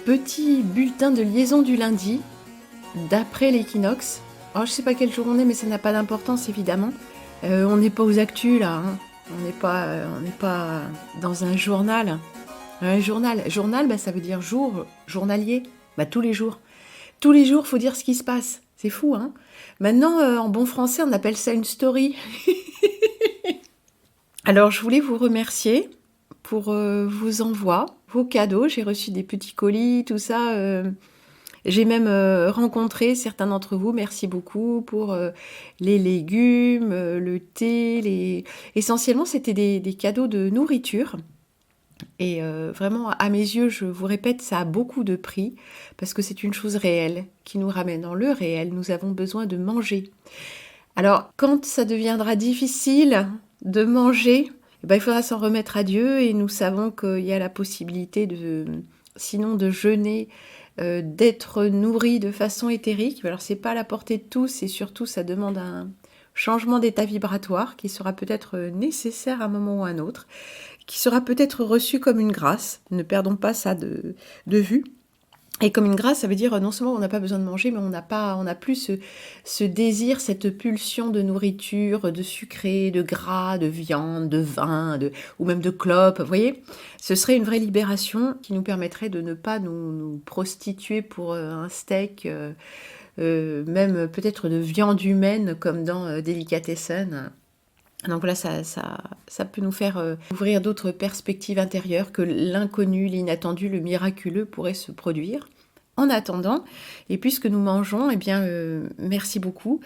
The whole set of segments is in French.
Petit bulletin de liaison du lundi, d'après l'équinoxe. Alors, je sais pas quel jour on est, mais ça n'a pas d'importance évidemment. On n'est pas aux actus là, hein. On n'est pas dans un journal. Un journal, bah, ça veut dire jour, journalier, bah, tous les jours. Tous les jours, faut dire ce qui se passe. C'est fou, hein. Maintenant, en bon français, on appelle ça une story. Alors, je voulais vous remercier pour vos envois, vos cadeaux. J'ai reçu des petits colis, tout ça. J'ai même rencontré certains d'entre vous. Merci beaucoup pour les légumes, le thé. Essentiellement, c'était des cadeaux de nourriture. Et vraiment, à mes yeux, je vous répète, ça a beaucoup de prix parce que c'est une chose réelle qui nous ramène dans le réel. Nous avons besoin de manger. Alors, quand ça deviendra difficile de manger, eh ben, il faudra s'en remettre à Dieu et nous savons qu'il y a la possibilité sinon de jeûner, d'être nourri de façon éthérique. Alors, c'est pas à la portée de tous et surtout, ça demande un changement d'état vibratoire qui sera peut-être nécessaire à un moment ou à un autre, qui sera peut-être reçu comme une grâce. Ne perdons pas ça de vue. Et comme une grâce, ça veut dire non seulement on n'a pas besoin de manger, mais on n'a plus ce désir, cette pulsion de nourriture, de sucré, de gras, de viande, de vin, ou même de clopes. Vous voyez, ce serait une vraie libération qui nous permettrait de ne pas nous prostituer pour un steak, même peut-être de viande humaine comme dans Delicatessen. Donc voilà, ça peut nous faire ouvrir d'autres perspectives intérieures que l'inconnu, l'inattendu, le miraculeux pourrait se produire. En attendant, et puisque nous mangeons, eh bien, merci beaucoup.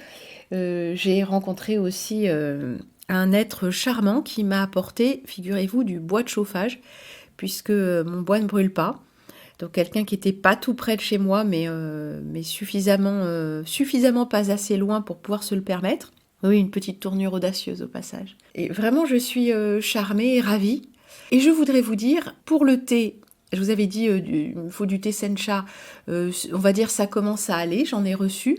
J'ai rencontré aussi un être charmant qui m'a apporté, figurez-vous, du bois de chauffage, puisque mon bois ne brûle pas. Donc quelqu'un qui n'était pas tout près de chez moi, mais suffisamment pas assez loin pour pouvoir se le permettre. Oui, une petite tournure audacieuse au passage. Et vraiment, je suis charmée et ravie. Et je voudrais vous dire, pour le thé, je vous avais dit, il me faut du thé sencha. On va dire ça commence à aller, j'en ai reçu.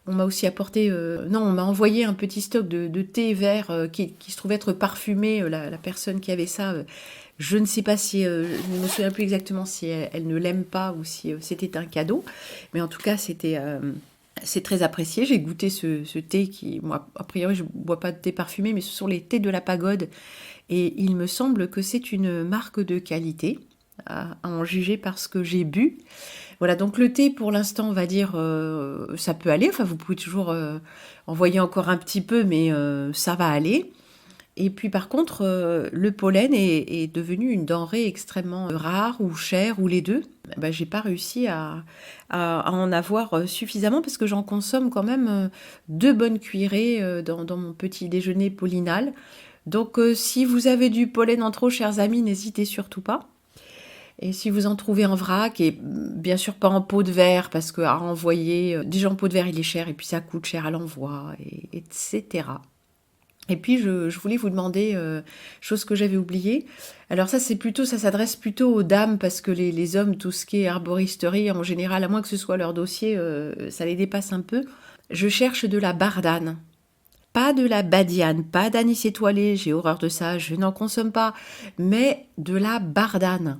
On m'a aussi apporté, on m'a envoyé un petit stock de thé vert qui se trouvait être parfumé. La personne qui avait ça, je ne sais pas si, je ne me souviens plus exactement si elle ne l'aime pas ou si c'était un cadeau. Mais en tout cas, c'est très apprécié. J'ai goûté ce thé qui, moi, a priori, je ne bois pas de thé parfumé, mais ce sont les thés de la pagode. Et il me semble que c'est une marque de qualité, à en juger par ce que j'ai bu. Voilà, donc le thé, pour l'instant, on va dire, ça peut aller. Enfin, vous pouvez toujours envoyer encore un petit peu, mais ça va aller. Et puis par contre, le pollen est devenu une denrée extrêmement rare ou chère, ou les deux. Ben, j'ai pas réussi à en avoir suffisamment parce que j'en consomme quand même 2 bonnes cuillerées dans mon petit déjeuner pollinal. Donc si vous avez du pollen en trop, chers amis, n'hésitez surtout pas. Et si vous en trouvez en vrac, et bien sûr pas en pot de verre, parce qu'à envoyer, déjà en pot de verre il est cher, et puis ça coûte cher à l'envoi, etc. Et puis, je voulais vous demander, chose que j'avais oubliée. Alors ça s'adresse plutôt aux dames, parce que les hommes, tout ce qui est herboristerie, en général, à moins que ce soit leur dossier, ça les dépasse un peu. Je cherche de la bardane. Pas de la badiane, pas d'anis étoilé, j'ai horreur de ça, je n'en consomme pas. Mais de la bardane.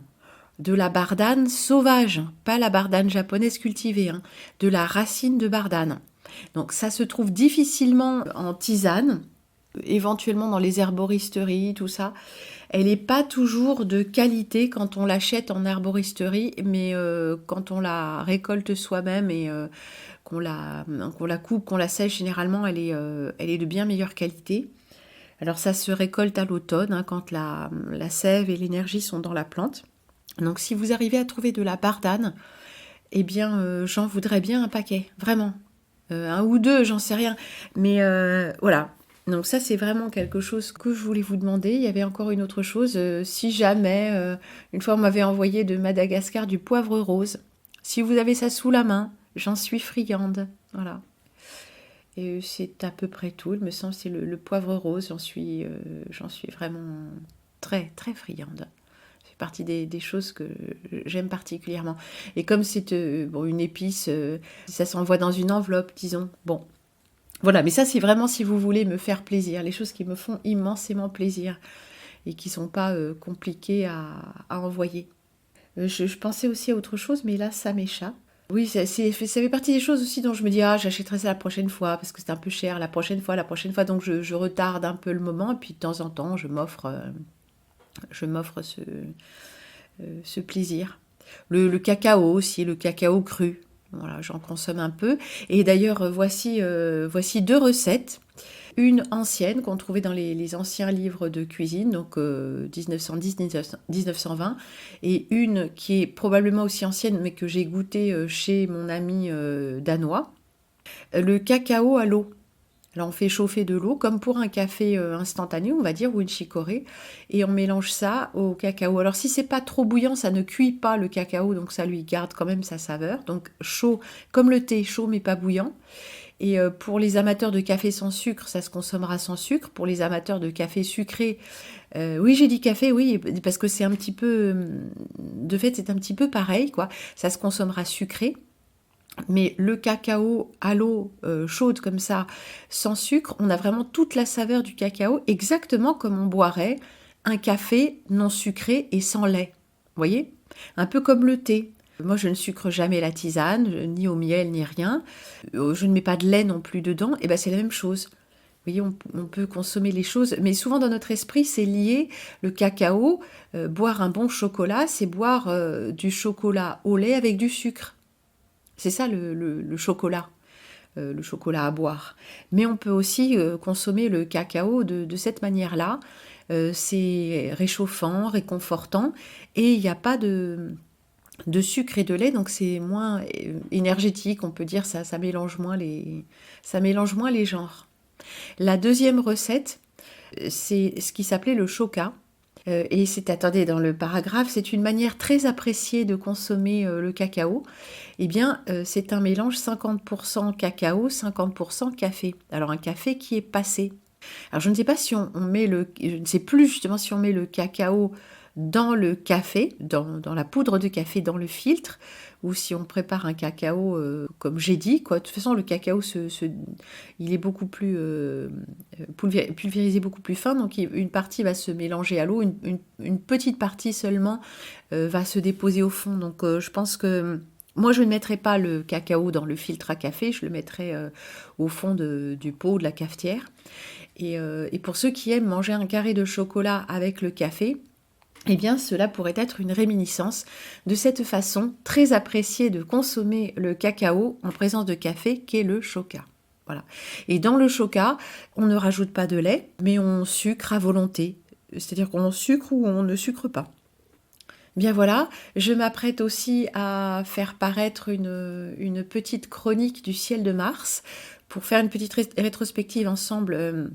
De la bardane sauvage, pas la bardane japonaise cultivée, hein, de la racine de bardane. Donc ça se trouve difficilement en tisane, éventuellement dans les herboristeries, tout ça. Elle n'est pas toujours de qualité quand on l'achète en herboristerie, mais quand on la récolte soi-même et qu'on la coupe, qu'on la sèche, généralement, elle est de bien meilleure qualité. Alors ça se récolte à l'automne, hein, quand la sève et l'énergie sont dans la plante. Donc si vous arrivez à trouver de la bardane, eh bien j'en voudrais bien un paquet, vraiment. Un ou deux, j'en sais rien. Mais voilà. Donc ça, c'est vraiment quelque chose que je voulais vous demander. Il y avait encore une autre chose. Si jamais, une fois on m'avait envoyé de Madagascar du poivre rose. Si vous avez ça sous la main, j'en suis friande. Voilà. Et c'est à peu près tout. Il me semble que c'est le poivre rose. J'en suis vraiment très, très friande. C'est partie des choses que j'aime particulièrement. Et comme c'est une épice, ça s'envoie dans une enveloppe, disons. Bon. Voilà, mais ça, c'est vraiment si vous voulez me faire plaisir, les choses qui me font immensément plaisir et qui ne sont pas compliquées à envoyer. Je pensais aussi à autre chose, mais là, ça m'échappe. Oui, ça fait partie des choses aussi dont je me dis, ah, j'achèterai ça la prochaine fois, parce que c'est un peu cher, la prochaine fois, donc je retarde un peu le moment, et puis de temps en temps, je m'offre ce plaisir. Le cacao aussi, le cacao cru. Voilà, j'en consomme un peu. Et d'ailleurs, voici deux recettes. Une ancienne qu'on trouvait dans les anciens livres de cuisine, donc 1910-1920, et une qui est probablement aussi ancienne, mais que j'ai goûtée chez mon ami danois. Le cacao à l'eau. Alors on fait chauffer de l'eau comme pour un café instantané, on va dire, ou une chicorée, et on mélange ça au cacao. Alors si c'est pas trop bouillant, ça ne cuit pas le cacao, donc ça lui garde quand même sa saveur. Donc chaud, comme le thé, chaud mais pas bouillant. Et pour les amateurs de café sans sucre, ça se consommera sans sucre. Pour les amateurs de café sucré, oui j'ai dit café, oui, parce que c'est un petit peu, de fait c'est un petit peu pareil, quoi. Ça se consommera sucré. Mais le cacao à l'eau chaude comme ça, sans sucre, on a vraiment toute la saveur du cacao, exactement comme on boirait un café non sucré et sans lait. Vous voyez? Un peu comme le thé. Moi, je ne sucre jamais la tisane, ni au miel, ni rien. Je ne mets pas de lait non plus dedans. Et ben, c'est la même chose. Vous voyez, on peut consommer les choses, mais souvent dans notre esprit, c'est lié. Le cacao, boire un bon chocolat, c'est boire du chocolat au lait avec du sucre. C'est ça le chocolat, le chocolat à boire. Mais on peut aussi consommer le cacao de cette manière-là. C'est réchauffant, réconfortant, et il n'y a pas de sucre et de lait, donc c'est moins énergétique, on peut dire, ça ça mélange moins les genres. La deuxième recette, c'est ce qui s'appelait le choca. Et c'est, attendez, dans le paragraphe, c'est une manière très appréciée de consommer le cacao. Eh bien, c'est un mélange 50% cacao, 50% café. Alors, un café qui est passé. Alors, je ne sais pas si on met je ne sais plus justement si on met le cacao dans le café, dans la poudre de café, dans le filtre, ou si on prépare un cacao comme j'ai dit, quoi. De toute façon, le cacao, il est beaucoup plus pulvérisé, beaucoup plus fin, donc une partie va se mélanger à l'eau, une petite partie seulement va se déposer au fond. Donc, je pense que moi, je ne mettrai pas le cacao dans le filtre à café, je le mettrai au fond du pot, de la cafetière. Et pour ceux qui aiment manger un carré de chocolat avec le café, eh bien, cela pourrait être une réminiscence de cette façon très appréciée de consommer le cacao en présence de café qu'est le choca. Voilà. Et dans le choca, on ne rajoute pas de lait, mais on sucre à volonté. C'est-à-dire qu'on sucre ou on ne sucre pas. Bien voilà, je m'apprête aussi à faire paraître une petite chronique du ciel de Mars pour faire une petite rétrospective ensemble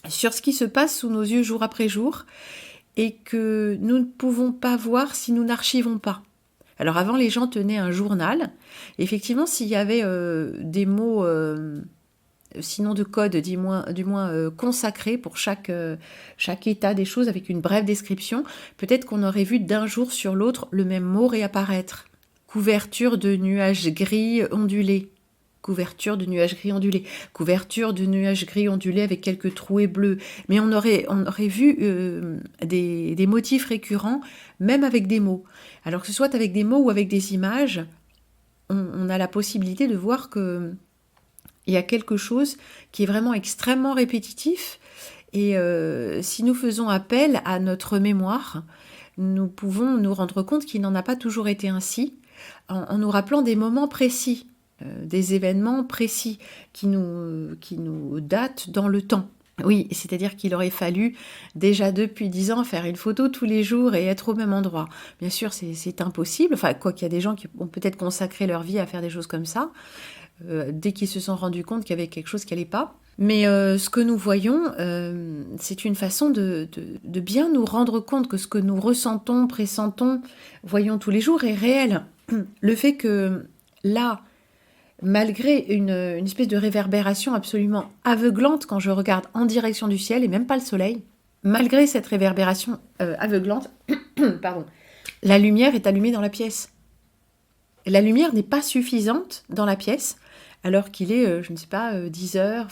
sur ce qui se passe sous nos yeux jour après jour et que nous ne pouvons pas voir si nous n'archivons pas. Alors avant, les gens tenaient un journal. Effectivement, s'il y avait des mots, sinon de code, du moins consacrés pour chaque état des choses, avec une brève description, peut-être qu'on aurait vu d'un jour sur l'autre le même mot réapparaître. Couverture de nuages gris ondulés. Couverture de nuages gris ondulés, couverture de nuages gris ondulés avec quelques trouées bleues. Mais on aurait vu des motifs récurrents, même avec des mots. Alors que ce soit avec des mots ou avec des images, on a la possibilité de voir qu'il y a quelque chose qui est vraiment extrêmement répétitif. Et si nous faisons appel à notre mémoire, nous pouvons nous rendre compte qu'il n'en a pas toujours été ainsi, en nous rappelant des moments précis. Des événements précis qui nous datent dans le temps. Oui, c'est-à-dire qu'il aurait fallu déjà depuis 10 ans faire une photo tous les jours et être au même endroit. Bien sûr, c'est impossible. Enfin, quoi qu'il y a des gens qui ont peut-être consacré leur vie à faire des choses comme ça, dès qu'ils se sont rendus compte qu'il y avait quelque chose qui n'allait pas. Mais ce que nous voyons, c'est une façon de bien nous rendre compte que ce que nous ressentons, pressentons, voyons tous les jours est réel. Le fait que là, malgré une espèce de réverbération absolument aveuglante quand je regarde en direction du ciel et même pas le soleil, malgré cette réverbération aveuglante, pardon, la lumière est allumée dans la pièce. La lumière n'est pas suffisante dans la pièce alors qu'il est, je ne sais pas, 10 heures,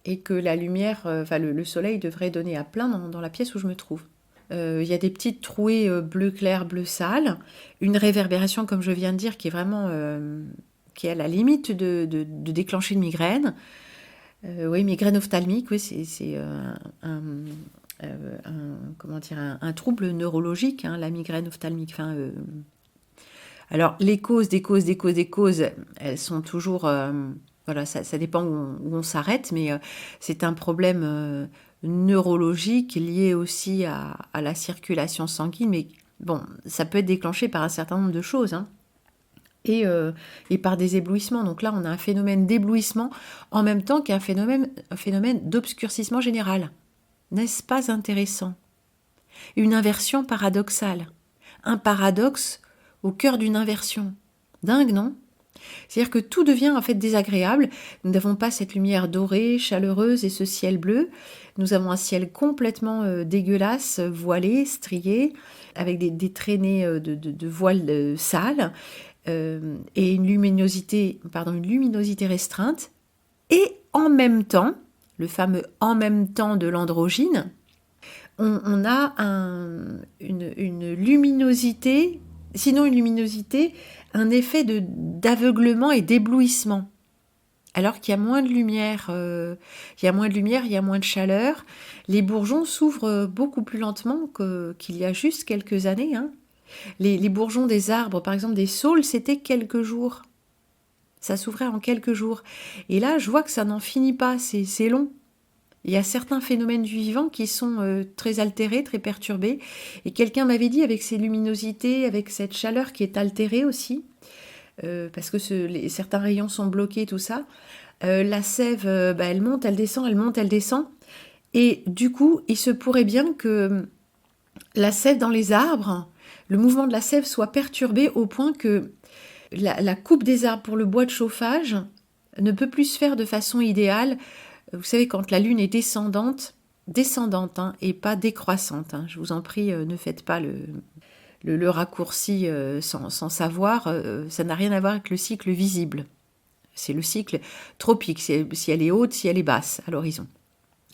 et que la lumière, le soleil devrait donner à plein dans la pièce où je me trouve. Il y a des petites trouées bleu clair, bleu sale, une réverbération, comme je viens de dire, qui est vraiment qui est à la limite de déclencher une migraine. Oui, migraine ophtalmique, oui, c'est comment dire, un trouble neurologique, hein, la migraine ophtalmique. Enfin, alors, les causes des causes, elles sont toujours... voilà, ça dépend où on s'arrête, mais c'est un problème neurologique lié aussi à la circulation sanguine. Mais bon, ça peut être déclenché par un certain nombre de choses, hein, et par des éblouissements. Donc là, on a un phénomène d'éblouissement en même temps qu'un phénomène d'obscurcissement général. N'est-ce pas intéressant? Une inversion paradoxale. Un paradoxe au cœur d'une inversion. Dingue, non? C'est-à-dire que tout devient en fait désagréable. Nous n'avons pas cette lumière dorée, chaleureuse et ce ciel bleu. Nous avons un ciel complètement dégueulasse, voilé, strié, avec des traînées de voiles sales, et une luminosité restreinte. Et en même temps, le fameux en même temps de l'androgyne, on a une luminosité, sinon une luminosité, un effet d'aveuglement et d'éblouissement. Alors qu'il y a moins de lumière, il y a moins de chaleur. Les bourgeons s'ouvrent beaucoup plus lentement qu'il y a juste quelques années, hein. Les bourgeons des arbres, par exemple des saules, c'était quelques jours. Ça s'ouvrait en quelques jours. Et là, je vois que ça n'en finit pas, c'est long. Il y a certains phénomènes du vivant qui sont très altérés, très perturbés. Et quelqu'un m'avait dit, avec ces luminosités, avec cette chaleur qui est altérée aussi, parce que certains rayons sont bloqués, tout ça, la sève, elle monte, elle descend, elle monte, elle descend. Et du coup, il se pourrait bien que la sève dans les arbres, le mouvement de la sève soit perturbé au point que la coupe des arbres pour le bois de chauffage ne peut plus se faire de façon idéale. Vous savez, quand la lune est descendante, hein, et pas décroissante, hein, je vous en prie, ne faites pas le raccourci sans savoir, ça n'a rien à voir avec le cycle visible. C'est le cycle tropique, si elle est haute, si elle est basse à l'horizon.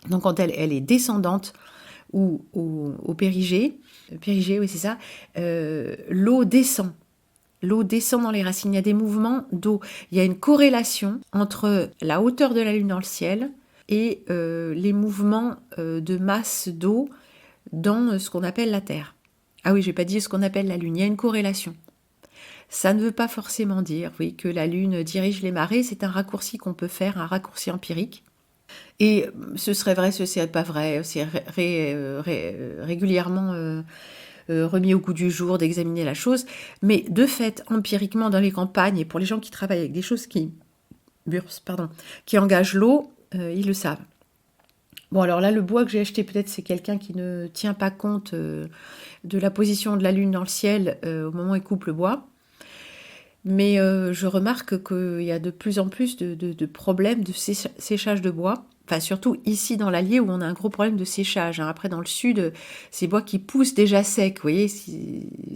Donc quand elle est descendante ou au périgée, oui c'est ça, l'eau descend. L'eau descend dans les racines, il y a des mouvements d'eau. Il y a une corrélation entre la hauteur de la Lune dans le ciel et les mouvements de masse d'eau dans ce qu'on appelle la Terre. Ah oui, je n'ai pas dit ce qu'on appelle la Lune, il y a une corrélation. Ça ne veut pas forcément dire, oui, que la Lune dirige les marées, c'est un raccourci qu'on peut faire, un raccourci empirique. Et ce serait vrai, ce serait pas vrai, c'est régulièrement remis au goût du jour d'examiner la chose. Mais de fait, empiriquement, dans les campagnes, et pour les gens qui travaillent avec des choses qui engagent l'eau, ils le savent. Bon, alors là, le bois que j'ai acheté, peut-être c'est quelqu'un qui ne tient pas compte de la position de la Lune dans le ciel au moment où il coupe le bois. Mais je remarque qu'il y a de plus en plus de problèmes de séchage de bois. Enfin, surtout ici dans l'Allier où on a un gros problème de séchage, hein. Après, dans le sud, ces bois qui poussent déjà secs, vous voyez,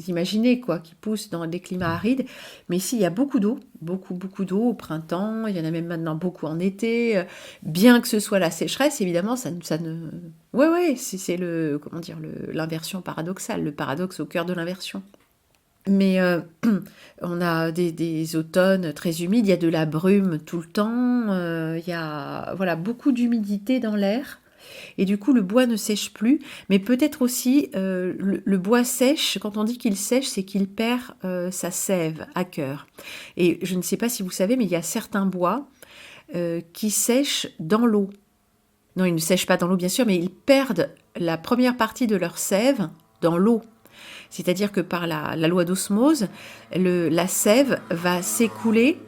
imaginez quoi, qui poussent dans des climats arides. Mais ici, il y a beaucoup d'eau, beaucoup d'eau au printemps. Il y en a même maintenant beaucoup en été. Bien que ce soit la sécheresse, évidemment, ça ne... Ouais, c'est l'inversion paradoxale, le paradoxe au cœur de l'inversion. Mais on a des automnes très humides, il y a de la brume tout le temps, il y a beaucoup d'humidité dans l'air. Et du coup, le bois ne sèche plus. Mais peut-être aussi, le bois sèche. Quand on dit qu'il sèche, c'est qu'il perd sa sève à cœur. Et je ne sais pas si vous savez, mais il y a certains bois qui sèchent dans l'eau. Non, ils ne sèchent pas dans l'eau, bien sûr, mais ils perdent la première partie de leur sève dans l'eau. C'est-à-dire que par la loi d'osmose, la sève va s'écouler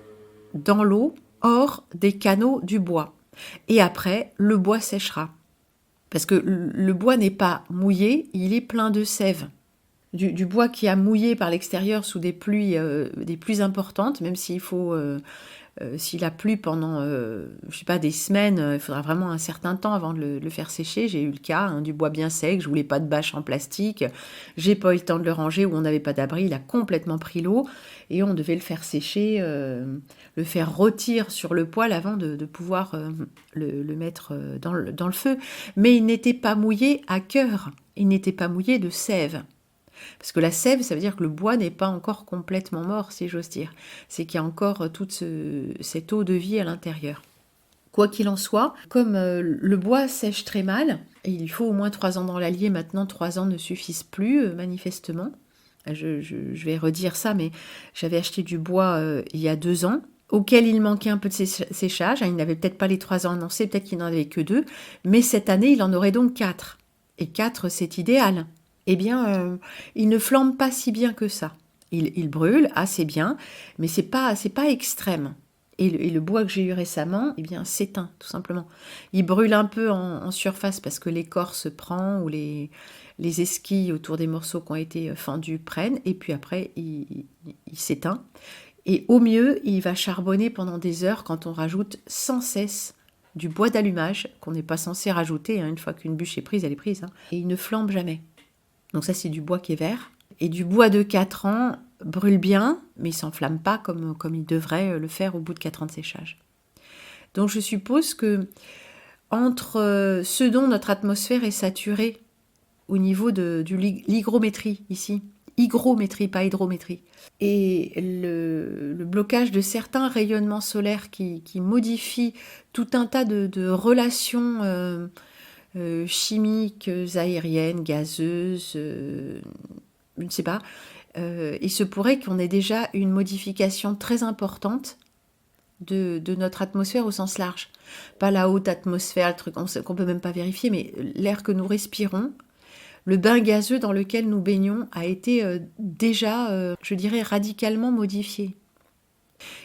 dans l'eau hors des canaux du bois. Et après, le bois séchera. Parce que le bois n'est pas mouillé, il est plein de sève. Du bois qui a mouillé par l'extérieur sous des pluies importantes, même s'il faut S'il a plu pendant, je sais pas, des semaines, il faudra vraiment un certain temps avant de le faire sécher. J'ai eu le cas, hein, du bois bien sec, je voulais pas de bâche en plastique, j'ai pas eu le temps de le ranger ou on n'avait pas d'abri, il a complètement pris l'eau et on devait le faire sécher, le faire rôtir sur le poêle avant de pouvoir le mettre dans le feu. Mais il n'était pas mouillé à cœur, il n'était pas mouillé de sève. Parce que la sève, ça veut dire que le bois n'est pas encore complètement mort, si j'ose dire. C'est qu'il y a encore toute cette eau de vie à l'intérieur. Quoi qu'il en soit, comme le bois sèche très mal, et il faut au moins 3 ans dans l'Allier, maintenant 3 ans ne suffisent plus, manifestement. Je vais redire ça, mais j'avais acheté du bois il y a 2 ans, auquel il manquait un peu de séchage. Il n'avait peut-être pas les 3 ans annoncés, peut-être qu'il n'en avait que 2, mais cette année, il en aurait donc 4. Et 4, c'est idéal. Eh bien, il ne flambe pas si bien que ça. Il brûle assez bien, mais c'est pas extrême. Et le bois que j'ai eu récemment, eh bien, s'éteint, tout simplement. Il brûle un peu en surface parce que l'écorce prend ou les esquilles autour des morceaux qui ont été fendus prennent, et puis après, il s'éteint. Et au mieux, il va charbonner pendant des heures quand on rajoute sans cesse du bois d'allumage, qu'on n'est pas censé rajouter, hein, une fois qu'une bûche est prise, elle est prise, hein, et il ne flambe jamais. Donc ça, c'est du bois qui est vert. Et du bois de 4 ans brûle bien, mais il ne s'enflamme pas comme il devrait le faire au bout de 4 ans de séchage. Donc je suppose que entre ce dont notre atmosphère est saturée au niveau de l'hygrométrie ici, hygrométrie, pas hydrométrie, et le blocage de certains rayonnements solaires qui modifient tout un tas de relations chimiques, aériennes, gazeuses, je ne sais pas. Il se pourrait qu'on ait déjà une modification très importante de notre atmosphère au sens large. Pas la haute atmosphère, le truc qu'on peut même pas vérifier, mais l'air que nous respirons, le bain gazeux dans lequel nous baignons a été déjà, je dirais, radicalement modifié.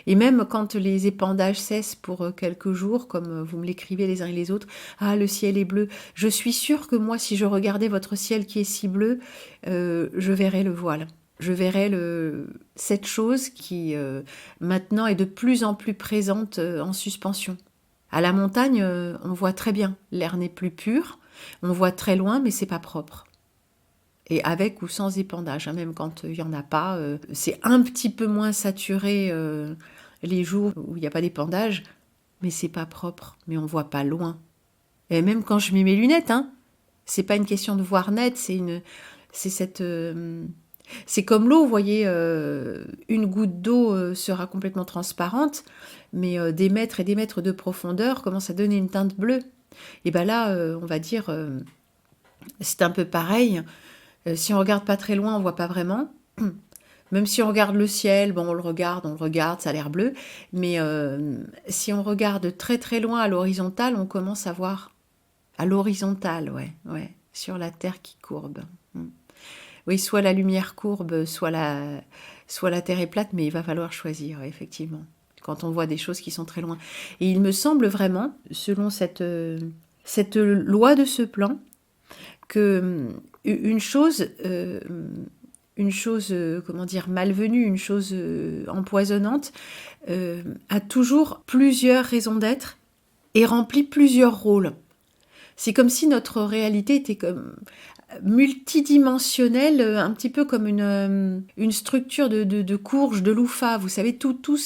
Et même quand les épandages cessent pour quelques jours, comme vous me l'écrivez les uns et les autres, « Ah, le ciel est bleu », je suis sûre que moi, si je regardais votre ciel qui est si bleu, je verrais le voile. Je verrais cette chose qui, maintenant, est de plus en plus présente en suspension. À la montagne, on voit très bien, l'air n'est plus pur, on voit très loin, mais c'est pas propre. Et avec ou sans épandage, hein, même quand il n'y en a pas, c'est un petit peu moins saturé les jours où il n'y a pas d'épandage, mais c'est pas propre, mais on voit pas loin. Et même quand je mets mes lunettes, hein, c'est pas une question de voir net, c'est comme l'eau, vous voyez, une goutte d'eau sera complètement transparente, mais des mètres et des mètres de profondeur commence à donner une teinte bleue. Et ben là, on va dire, c'est un peu pareil. Si on regarde pas très loin, on voit pas vraiment. Même si on regarde le ciel, bon, on le regarde, ça a l'air bleu. Mais si on regarde très très loin à l'horizontale, on commence à voir. À l'horizontale, ouais, sur la terre qui courbe. Oui, soit la lumière courbe, soit la terre est plate, mais il va falloir choisir, effectivement, quand on voit des choses qui sont très loin. Et il me semble vraiment, selon cette loi de ce plan, que une chose comment dire, malvenue, une chose empoisonnante, a toujours plusieurs raisons d'être et remplit plusieurs rôles. C'est comme si notre réalité était comme multidimensionnelle, un petit peu comme une structure de courge, de louffa. Vous savez, tout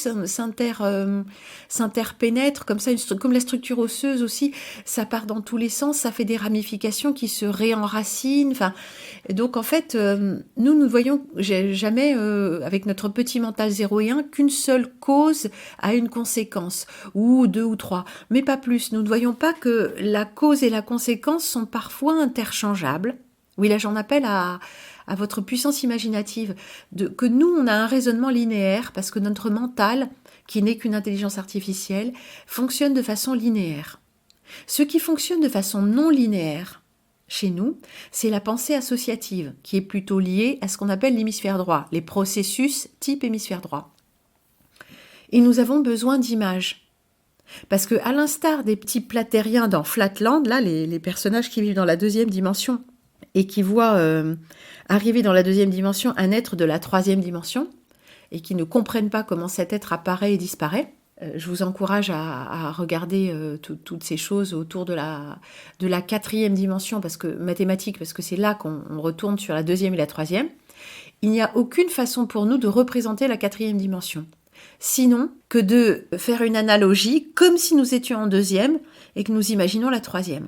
s'interpénètre comme ça, comme la structure osseuse aussi. Ça part dans tous les sens, ça fait des ramifications qui se réenracinent. Enfin, donc en fait, nous ne voyons jamais, avec notre petit mental 0 et 1, qu'une seule cause a une conséquence, ou 2 ou 3, mais pas plus. Nous ne voyons pas que la cause et la conséquence sont parfois interchangeables. Oui, là, j'en appelle à votre puissance imaginative, que nous, on a un raisonnement linéaire, parce que notre mental, qui n'est qu'une intelligence artificielle, fonctionne de façon linéaire. Ce qui fonctionne de façon non linéaire, chez nous, c'est la pensée associative, qui est plutôt liée à ce qu'on appelle l'hémisphère droit, les processus type hémisphère droit. Et nous avons besoin d'images. Parce que, à l'instar des petits platériens dans Flatland, là, les personnages qui vivent dans la 2e dimension, et qui voient arriver dans la 2e dimension un être de la 3e dimension, et qui ne comprennent pas comment cet être apparaît et disparaît, Je vous encourage à regarder toutes ces choses autour de la quatrième dimension, mathématique, parce que c'est là qu'on retourne sur la deuxième et la troisième. Il n'y a aucune façon pour nous de représenter la quatrième dimension, sinon que de faire une analogie comme si nous étions en deuxième et que nous imaginons la troisième.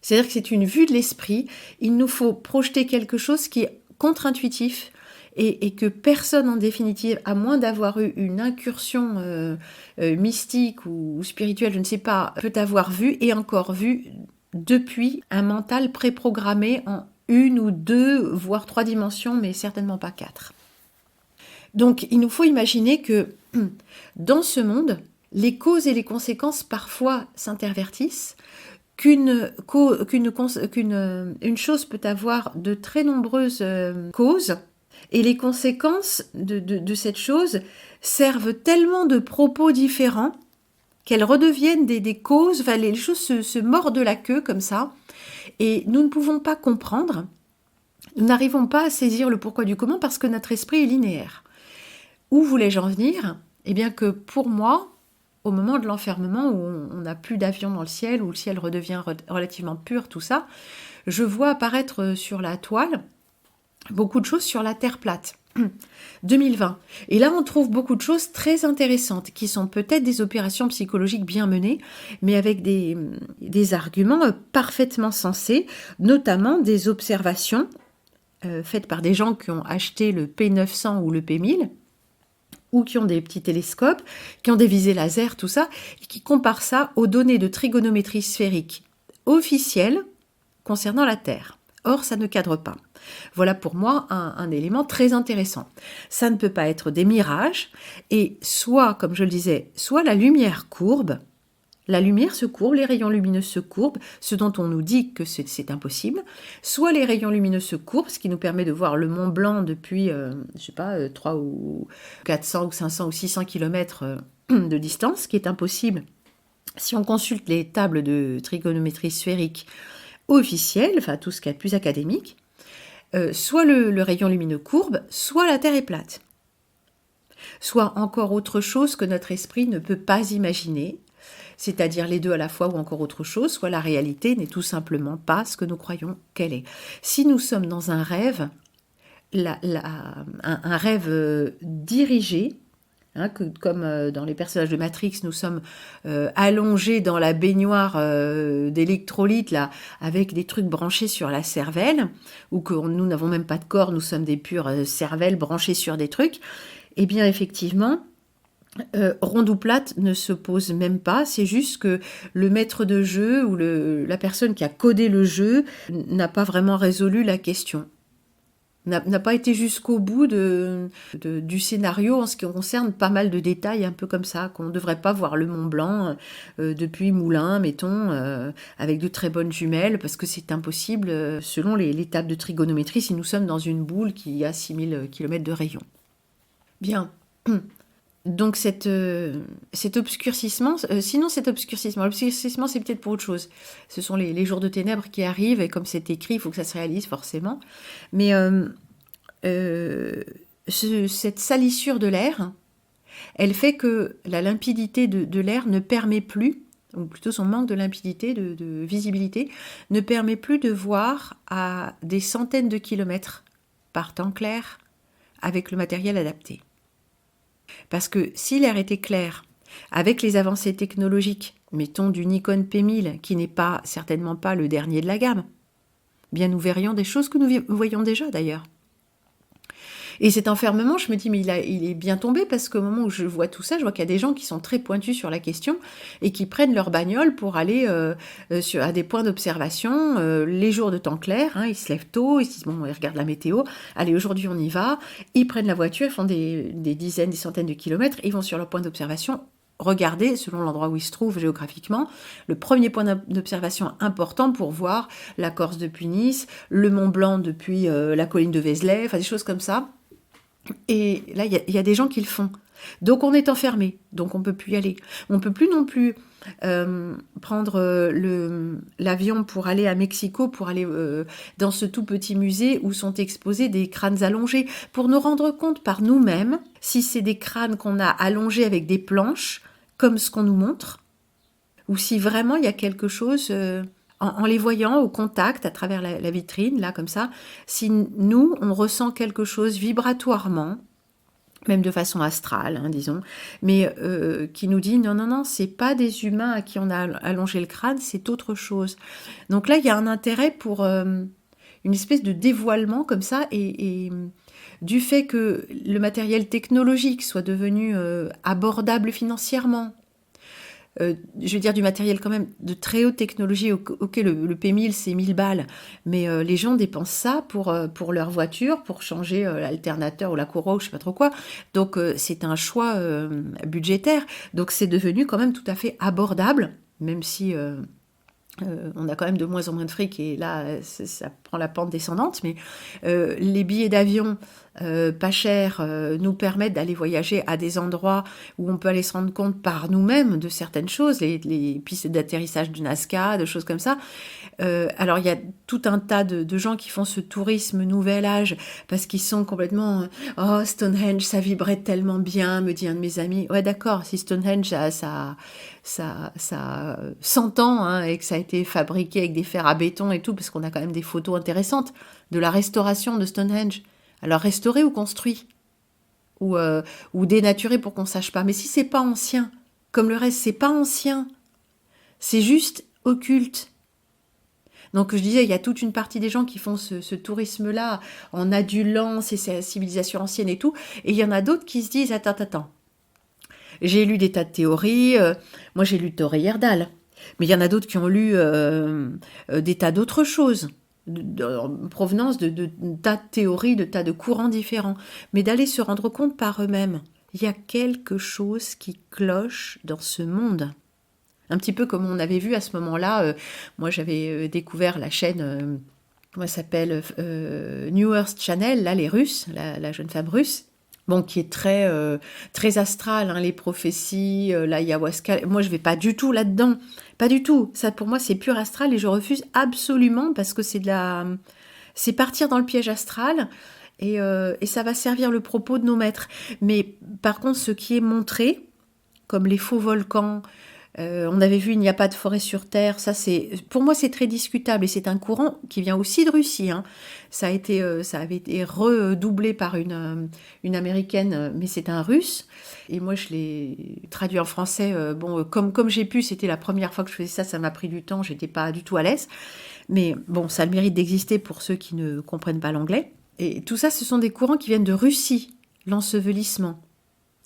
C'est-à-dire que c'est une vue de l'esprit, il nous faut projeter quelque chose qui est contre-intuitif, et que personne en définitive, à moins d'avoir eu une incursion mystique ou spirituelle, je ne sais pas, peut avoir vu, et encore vu depuis un mental préprogrammé en 1 ou 2, voire 3 dimensions, mais certainement pas 4. Donc il nous faut imaginer que dans ce monde, les causes et les conséquences parfois s'intervertissent, qu'une chose peut avoir de très nombreuses causes, et les conséquences de cette chose servent tellement de propos différents qu'elles redeviennent des causes, enfin, les choses se mordent la queue comme ça, et nous ne pouvons pas comprendre, nous n'arrivons pas à saisir le pourquoi du comment parce que notre esprit est linéaire. Où voulais-je en venir ? Eh bien que pour moi, au moment de l'enfermement où on n'a plus d'avion dans le ciel, où le ciel redevient relativement pur, tout ça, je vois apparaître sur la toile beaucoup de choses sur la Terre plate. 2020. Et là, on trouve beaucoup de choses très intéressantes, qui sont peut-être des opérations psychologiques bien menées, mais avec des arguments parfaitement sensés, notamment des observations faites par des gens qui ont acheté le P900 ou le P1000, ou qui ont des petits télescopes, qui ont des visées laser, tout ça, et qui comparent ça aux données de trigonométrie sphérique officielles concernant la Terre. Or, ça ne cadre pas. Voilà pour moi un élément très intéressant. Ça ne peut pas être des mirages, et soit, comme je le disais, soit la lumière courbe, la lumière se courbe, les rayons lumineux se courbent, ce dont on nous dit que c'est impossible, soit les rayons lumineux se courbent, ce qui nous permet de voir le Mont Blanc depuis, 3 ou 400 ou 500 ou 600 km de distance, ce qui est impossible si on consulte les tables de trigonométrie sphérique officielles, enfin tout ce qui est plus académique. Soit le rayon lumineux courbe, soit la Terre est plate. Soit encore autre chose que notre esprit ne peut pas imaginer, c'est-à-dire les deux à la fois ou encore autre chose, soit la réalité n'est tout simplement pas ce que nous croyons qu'elle est. Si nous sommes dans un rêve, un rêve dirigé, comme dans les personnages de Matrix, nous sommes allongés dans la baignoire d'électrolytes là, avec des trucs branchés sur la cervelle, ou que nous n'avons même pas de corps, nous sommes des pures cervelles branchées sur des trucs, eh bien effectivement, ronde ou plate ne se pose même pas, c'est juste que le maître de jeu ou la personne qui a codé le jeu n'a pas vraiment résolu la question. N'a pas été jusqu'au bout du scénario en ce qui concerne pas mal de détails un peu comme ça, qu'on ne devrait pas voir le Mont Blanc depuis Moulins, mettons, avec de très bonnes jumelles, parce que c'est impossible selon les tables de trigonométrie si nous sommes dans une boule qui a 6000 km de rayon. Bien. Donc cet obscurcissement, l'obscurcissement c'est peut-être pour autre chose. Ce sont les jours de ténèbres qui arrivent, et comme c'est écrit, il faut que ça se réalise forcément. Mais cette salissure de l'air, elle fait que la limpidité de l'air ne permet plus, ou plutôt son manque de limpidité, de visibilité, ne permet plus de voir à des centaines de kilomètres par temps clair avec le matériel adapté. Parce que si l'air était clair, avec les avancées technologiques, mettons du Nikon P1000, qui n'est certainement pas le dernier de la gamme, bien nous verrions des choses que nous voyons déjà d'ailleurs. Et cet enfermement, je me dis, mais il est bien tombé, parce qu'au moment où je vois tout ça, je vois qu'il y a des gens qui sont très pointus sur la question et qui prennent leur bagnole pour aller à des points d'observation les jours de temps clair. Ils se lèvent tôt, ils se disent, bon, ils regardent la météo, allez, aujourd'hui on y va. Ils prennent la voiture, ils font des dizaines, des centaines de kilomètres, ils vont sur leur point d'observation, regarder, selon l'endroit où ils se trouvent géographiquement, le premier point d'observation important pour voir la Corse depuis Nice, le Mont Blanc depuis la colline de Vézelay, enfin des choses comme ça. Et là, il y a des gens qui le font. Donc on est enfermé, donc on ne peut plus y aller. On ne peut plus non plus prendre l'avion pour aller à Mexico, pour aller dans ce tout petit musée où sont exposés des crânes allongés, pour nous rendre compte par nous-mêmes si c'est des crânes qu'on a allongés avec des planches, comme ce qu'on nous montre, ou si vraiment il y a quelque chose, en les voyant au contact, à travers la vitrine, là comme ça, si nous, on ressent quelque chose vibratoirement, même de façon astrale, hein, disons, mais qui nous dit non, non, non, c'est pas des humains à qui on a allongé le crâne, c'est autre chose. Donc là, il y a un intérêt pour une espèce de dévoilement comme ça, et du fait que le matériel technologique soit devenu abordable financièrement, je veux dire du matériel quand même de très haute technologie, ok, le P1000 c'est 1000 balles, mais les gens dépensent ça pour leur voiture, pour changer l'alternateur ou la courroie ou je sais pas trop quoi, donc c'est un choix budgétaire, donc c'est devenu quand même tout à fait abordable, même si on a quand même de moins en moins de fric et là ça prend la pente descendante, mais les billets d'avion pas chers nous permettent d'aller voyager à des endroits où on peut aller se rendre compte par nous-mêmes de certaines choses, les pistes d'atterrissage du Nazca, de choses comme ça. Alors il y a tout un tas de gens qui font ce tourisme nouvel âge parce qu'ils sont complètement oh Stonehenge ça vibrait tellement bien, me dit un de mes amis. Ouais d'accord, si Stonehenge ça 100 ans hein, et que ça a été fabriqué avec des fers à béton et tout, parce qu'on a quand même des photos intéressantes de la restauration de Stonehenge. Alors restauré ou construit ou dénaturé pour qu'on sache pas. Mais si c'est pas ancien, comme le reste, c'est pas ancien, c'est juste occulte. Donc je disais, il y a toute une partie des gens qui font ce tourisme-là en adulant ces civilisations anciennes et tout, et il y en a d'autres qui se disent attends. J'ai lu des tas de théories, moi j'ai lu Thoré Heyerdahl, mais il y en a d'autres qui ont lu des tas d'autres choses, en provenance de tas de théories, de tas de courants différents, mais d'aller se rendre compte par eux-mêmes. Il y a quelque chose qui cloche dans ce monde. Un petit peu comme on avait vu à ce moment-là, moi j'avais découvert la chaîne, comment elle s'appelle, New Earth Channel, là les Russes, la jeune femme russe, bon, qui est très astral, hein, les prophéties, l'ayahuasca. Moi, je vais pas du tout là-dedans. Pas du tout. Ça, pour moi, c'est pur astral et je refuse absolument parce que c'est partir dans le piège astral et ça va servir le propos de nos maîtres. Mais par contre, ce qui est montré, comme les faux volcans, on avait vu Il n'y a pas de forêt sur Terre, ça pour moi c'est très discutable et c'est un courant qui vient aussi de Russie, hein. Ça avait été redoublé par une américaine, mais c'est un russe, et moi je l'ai traduit en français, comme j'ai pu, c'était la première fois que je faisais ça m'a pris du temps, j'étais pas du tout à l'aise, mais bon, ça a le mérite d'exister pour ceux qui ne comprennent pas l'anglais, et tout ça ce sont des courants qui viennent de Russie, l'ensevelissement,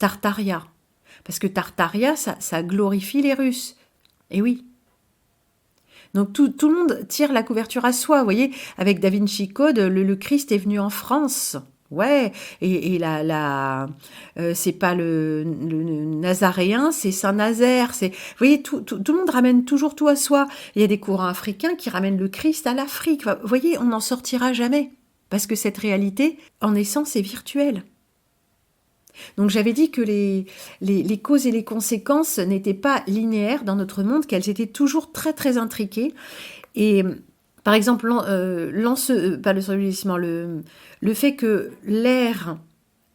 Tartaria. Parce que Tartaria, ça glorifie les Russes. Et oui. Donc tout le monde tire la couverture à soi, vous voyez. Avec Da Vinci Code, le Christ est venu en France. Ouais. Et c'est pas le Nazaréen, c'est Saint-Nazaire. Vous voyez, tout le monde ramène toujours tout à soi. Il y a des courants africains qui ramènent le Christ à l'Afrique. Vous voyez, on n'en sortira jamais. Parce que cette réalité, en essence, est virtuelle. Donc j'avais dit que les causes et les conséquences n'étaient pas linéaires dans notre monde, qu'elles étaient toujours très très intriquées. Et par exemple, pas le survivalisme, le fait que l'air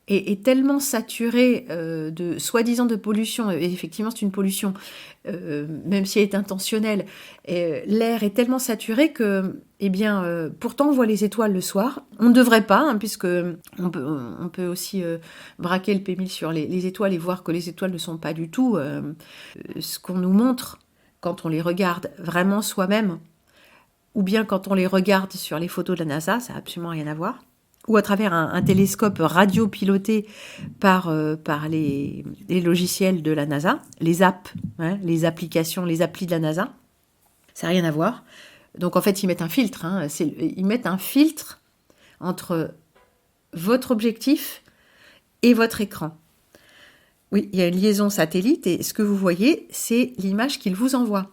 est tellement saturé de soi-disant de pollution, et effectivement c'est une pollution, même si elle est intentionnelle, l'air est tellement saturé que, pourtant on voit les étoiles le soir. On ne devrait pas, hein, puisque on peut aussi braquer le P1000 sur les étoiles et voir que les étoiles ne sont pas du tout ce qu'on nous montre quand on les regarde vraiment soi-même, ou bien quand on les regarde sur les photos de la NASA, ça n'a absolument rien à voir. Ou à travers un télescope radio-piloté par les logiciels de la NASA, les apps, hein, les applications, les applis de la NASA. Ça n'a rien à voir. Donc en fait, ils mettent un filtre. Hein, ils mettent un filtre entre votre objectif et votre écran. Oui, il y a une liaison satellite et ce que vous voyez, c'est l'image qu'ils vous envoient.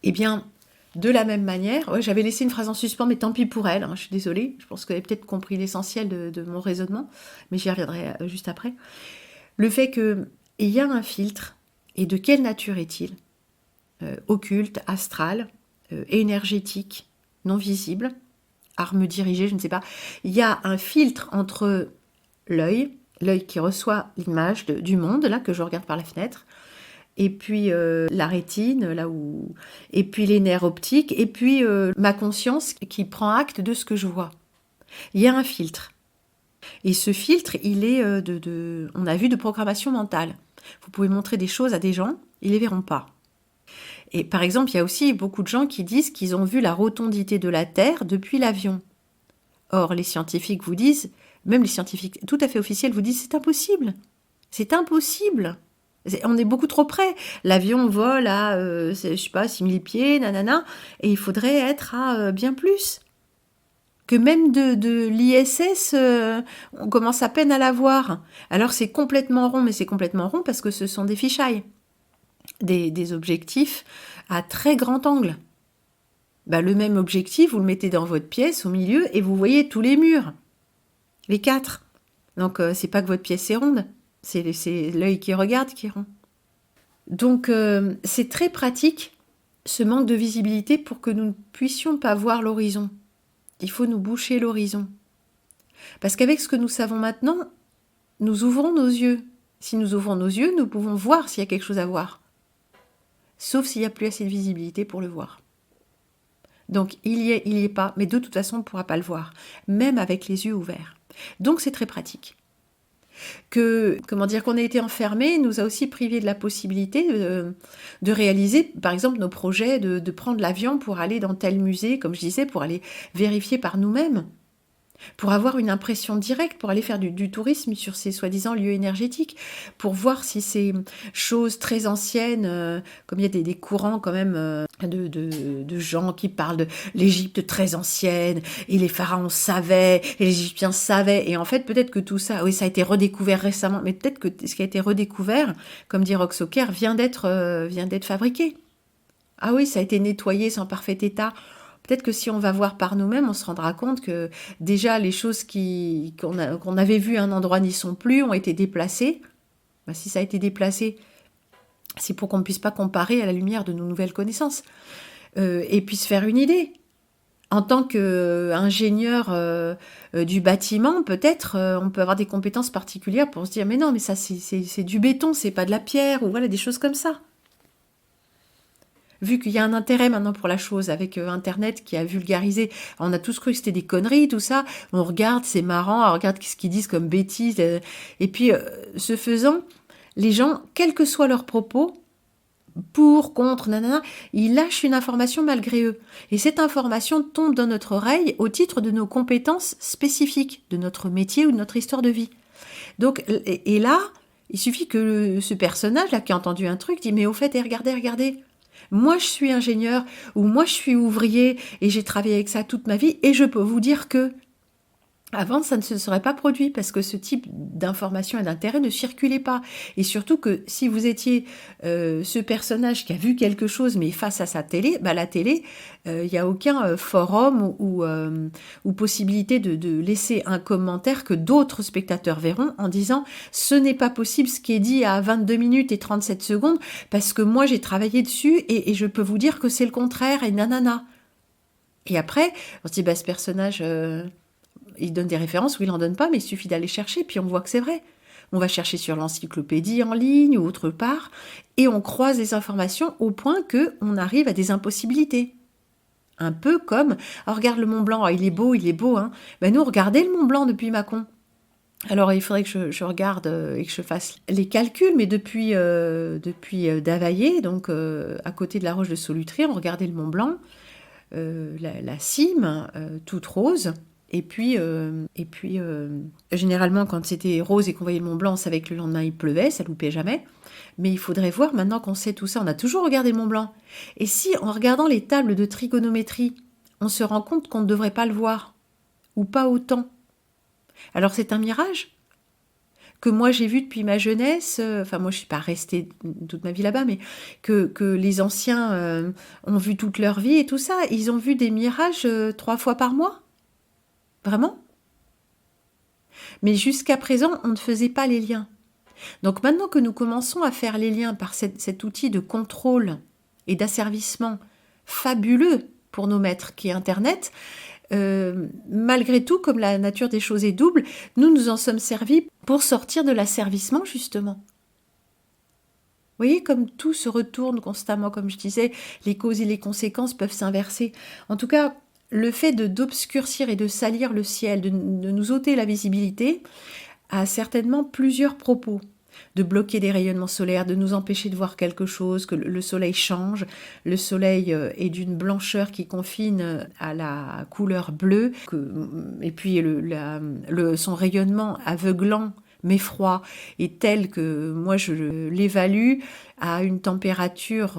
Eh bien, de la même manière, j'avais laissé une phrase en suspens, mais tant pis pour elle, hein, je suis désolée, je pense qu'elle a peut-être compris l'essentiel de mon raisonnement, mais j'y reviendrai juste après. Le fait qu'il y a un filtre, et de quelle nature est-il? Occulte, astral, énergétique, non visible, arme dirigée, je ne sais pas. Il y a un filtre entre l'œil qui reçoit l'image du monde, là, que je regarde par la fenêtre, et puis la rétine, et puis les nerfs optiques, et puis ma conscience qui prend acte de ce que je vois. Il y a un filtre. Et ce filtre, il est on a vu, de programmation mentale. Vous pouvez montrer des choses à des gens, ils ne les verront pas. Et par exemple, il y a aussi beaucoup de gens qui disent qu'ils ont vu la rotondité de la Terre depuis l'avion. Or, les scientifiques vous disent, même les scientifiques tout à fait officiels vous disent, c'est impossible. C'est impossible. On est beaucoup trop près. L'avion vole à, je sais pas, 6000 pieds, nanana, et il faudrait être à bien plus. Que même de l'ISS, on commence à peine à la voir. Alors c'est complètement rond, mais c'est complètement rond parce que ce sont des fisheyes, des objectifs à très grand angle. Le même objectif, vous le mettez dans votre pièce, au milieu, et vous voyez tous les murs, les 4. Donc c'est pas que votre pièce est ronde, c'est l'œil qui regarde qui est rond. Donc c'est très pratique, ce manque de visibilité, pour que nous ne puissions pas voir l'horizon. Il faut nous boucher l'horizon. Parce qu'avec ce que nous savons maintenant, nous ouvrons nos yeux. Si nous ouvrons nos yeux, nous pouvons voir s'il y a quelque chose à voir. Sauf s'il n'y a plus assez de visibilité pour le voir. Donc il y est pas, mais de toute façon on ne pourra pas le voir, même avec les yeux ouverts. Donc c'est très pratique. Qu'on ait été enfermé nous a aussi privé de la possibilité de réaliser, par exemple, nos projets, de prendre l'avion pour aller dans tel musée, comme je disais, pour aller vérifier par nous-mêmes, pour avoir une impression directe, pour aller faire du tourisme sur ces soi-disant lieux énergétiques, pour voir si ces choses très anciennes, comme il y a des courants quand même de gens qui parlent de l'Égypte très ancienne, et les pharaons savaient, et les Égyptiens savaient, et en fait peut-être que tout ça, oui, ça a été redécouvert récemment, mais peut-être que ce qui a été redécouvert, comme dit Rox Ocker, vient d'être fabriqué. Ah oui, ça a été nettoyé, c'est en parfait état. Peut-être que si on va voir par nous-mêmes, on se rendra compte que déjà les choses qu'on avait vues à un endroit n'y sont plus, ont été déplacées. Si ça a été déplacé, c'est pour qu'on ne puisse pas comparer à la lumière de nos nouvelles connaissances. Et puis se faire une idée. En tant qu'ingénieur du bâtiment, peut-être, on peut avoir des compétences particulières pour se dire « Mais non, mais ça, c'est du béton, c'est pas de la pierre », ou voilà, des choses comme ça. Vu qu'il y a un intérêt maintenant pour la chose, avec Internet qui a vulgarisé, on a tous cru que c'était des conneries, tout ça, on regarde, c'est marrant, on regarde ce qu'ils disent comme bêtises, et puis, ce faisant, les gens, quels que soient leurs propos, pour, contre, nanana, ils lâchent une information malgré eux. Et cette information tombe dans notre oreille au titre de nos compétences spécifiques, de notre métier ou de notre histoire de vie. Donc, et là, il suffit que ce personnage-là qui a entendu un truc dit « Mais au fait, regardez, moi je suis ingénieur ou moi je suis ouvrier et j'ai travaillé avec ça toute ma vie et je peux vous dire que… » Avant, ça ne se serait pas produit parce que ce type d'information et d'intérêt ne circulait pas. Et surtout que si vous étiez ce personnage qui a vu quelque chose, mais face à sa télé, la télé, il n'y a aucun forum ou possibilité de laisser un commentaire que d'autres spectateurs verront en disant « Ce n'est pas possible ce qui est dit à 22 minutes et 37 secondes parce que moi j'ai travaillé dessus et je peux vous dire que c'est le contraire et nanana. » Et après, on se dit ce personnage… il donne des références ou il n'en donne pas, mais il suffit d'aller chercher, puis on voit que c'est vrai. On va chercher sur l'encyclopédie en ligne ou autre part, et on croise les informations au point qu'on arrive à des impossibilités. Un peu comme, regarde le Mont Blanc, il est beau, hein. Nous, regardez le Mont Blanc depuis Mâcon. Alors, il faudrait que je regarde et que je fasse les calculs, mais depuis Davaillé, donc à côté de la roche de Solutry, on regardait le Mont Blanc, la cime, toute rose. Et puis, généralement, quand c'était rose et qu'on voyait le Mont Blanc, on savait que le lendemain, il pleuvait, ça loupait jamais. Mais il faudrait voir, maintenant qu'on sait tout ça, on a toujours regardé le Mont Blanc. Et si, en regardant les tables de trigonométrie, on se rend compte qu'on ne devrait pas le voir, ou pas autant, alors c'est un mirage que moi j'ai vu depuis ma jeunesse, moi je ne suis pas restée toute ma vie là-bas, mais que les anciens ont vu toute leur vie et tout ça, ils ont vu des mirages 3 fois par mois. Vraiment ? Mais jusqu'à présent, on ne faisait pas les liens. Donc maintenant que nous commençons à faire les liens par cet outil de contrôle et d'asservissement fabuleux pour nos maîtres qui est Internet, malgré tout, comme la nature des choses est double, nous nous en sommes servis pour sortir de l'asservissement justement. Vous voyez comme tout se retourne constamment, comme je disais, les causes et les conséquences peuvent s'inverser. En tout cas, le fait d'obscurcir et de salir le ciel, de nous ôter la visibilité, a certainement plusieurs propos. De bloquer des rayonnements solaires, de nous empêcher de voir quelque chose, que le soleil change. Le soleil est d'une blancheur qui confine à la couleur bleue, et puis son rayonnement aveuglant mais froid est tel que moi je l'évalue à une température